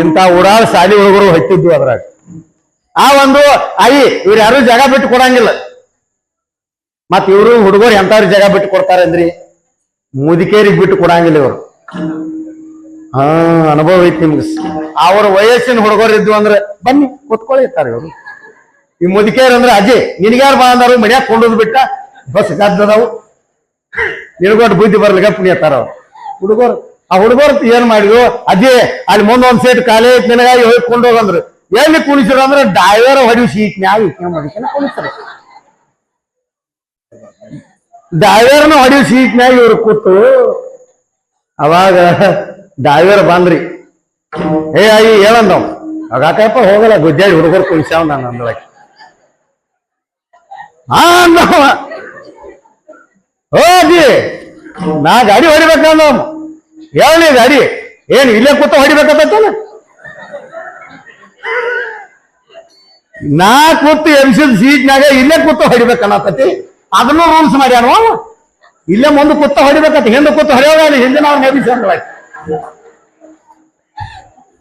ಇಂಥ ಊರಾಳ ಶಾಲಿ ಹುಡುಗರು ಹತ್ತಿದ್ವು ಅದ್ರಾಗ. ಆ ಒಂದು ಇವ್ರು ಯಾರು ಜಾಗ ಬಿಟ್ಟು ಕೊಡಂಗಿಲ್ಲ. ಮತ್ ಇವ್ರು ಹುಡುಗರು ಎಂತವ್ರು ಜಾಗ ಬಿಟ್ಟು ಕೊಡ್ತಾರೆ ಅಂದ್ರಿ, ಮುದುಕೇರಿಗೆ ಬಿಟ್ಟು ಕೊಡಂಗಿಲ್ಲ ಇವ್ರು. ಅನುಭವ ಐತಿ ನಿಮ್ಗೆ. ಅವ್ರ ವಯಸ್ಸಿನ ಹುಡುಗರು ಇದ್ವು ಅಂದ್ರೆ ಬನ್ನಿ ಕೂತ್ಕೊಳ್ಳಿರ್ತಾರೆ ಇವರು. ಈ ಮುದುಕೇರು ಅಂದ್ರೆ ಅಜ್ಜಿ ನಿನ್ಗ್ಯಾರು ಬಾ ಅಂದಾರು, ಮನ್ಯಾಗ ಕೊಂಡೋದ್ ಬಿಟ್ಟ ಬಸ್ ಗದ್ದದವು, ನಿನಗೊಟ್ಟು ಬುದ್ಧಿ ಬರ್ಲಿಕ್ಕೆ ಪುಣ್ಯತಾರ ಅವ್ರು ಹುಡುಗರು. ಆ ಹುಡುಗರು ಏನ್ ಮಾಡಿದ್ರು, ಅಜ್ಜಿ ಅಲ್ಲಿ ಮುಂದೊಂದ್ ಸೀಟ್ ಖಾಲಿ ಐತಿ ನಿನಗಾಗಿ ಹೋಗಿ ಕೊಂಡೋಗಂದ್ರು. ಎಲ್ಲಿ ಕುಣಿಸಿದ್ರು ಅಂದ್ರೆ ಡ್ರೈವರ್ ಹೊಡಿ ಸೀಟ್ ನ್ಯಾಗ ಕುಣಿಸ್ತಾರೆ. ಡ್ರೈವರ್ನ ಹೊಡಿ ಸೀಟ್ನ್ಯಾಗ ಇವ್ರು ಕೂತು. ಅವಾಗ ಡ್ರೈವರ್ ಬಂದ್ರಿ, ಹೇಳಂದವ್ ಆಗಾಕಪ್ಪ ಹೋಗಲ್ಲ ಗುಜ್ಜಾಡಿ ಹುಡುಗರು ಕುಣಿಸ್ಯಾವ ನಾನು ಅಂದಳಕ್ಕೆ. ಹೋಗಿ ನಾ ಗಾಡಿ ಹೊಡಿಬೇಕಂದ. ಹೇಳಿ ಗಾಡಿ ಏನ್ ಇಲ್ಲೇ ಕೂತ ಹೊಡಿಬೇಕಂತಾನ. ನಾ ಕೂತು ಎಬ್ಸಿದ ಸೀಟ್ನಾಗ ಇಲ್ಲೇ ಕೂತ ಹೊಡಿಬೇಕನ್ನತತಿ. ಅದನ್ನು ರೂಲ್ಸ್ ಮಾಡ್ಯಾರ. ಇಲ್ಲೇ ಮುಂದೆ ಕೂತ ಹೊಡಿಬೇಕತ್ತ, ಹಿಂದೆ ಕೂತ ಹೊಡೆಯೋಗ ಹಿಂದಿನ ಅವ್ರ ನೆಬಿಸ.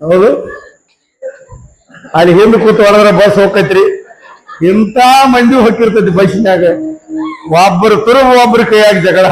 ಹೌದು, ಅಲ್ಲಿ ಹಿಂದೆ ಕೂತು ಹೊಡೆದ್ರ ಬಸ್ ಹೋಗ್ತೈತ್ರಿ. ಇಂಥ ಮಂದಿ ಹೋಗಿರ್ತೈತಿ ಬಸ್ನ್ಯಾಗ. ಒಬ್ಬರು ತುರುಬು ಒಬ್ರ ಕೈಯಾಗ ಜಗಳ.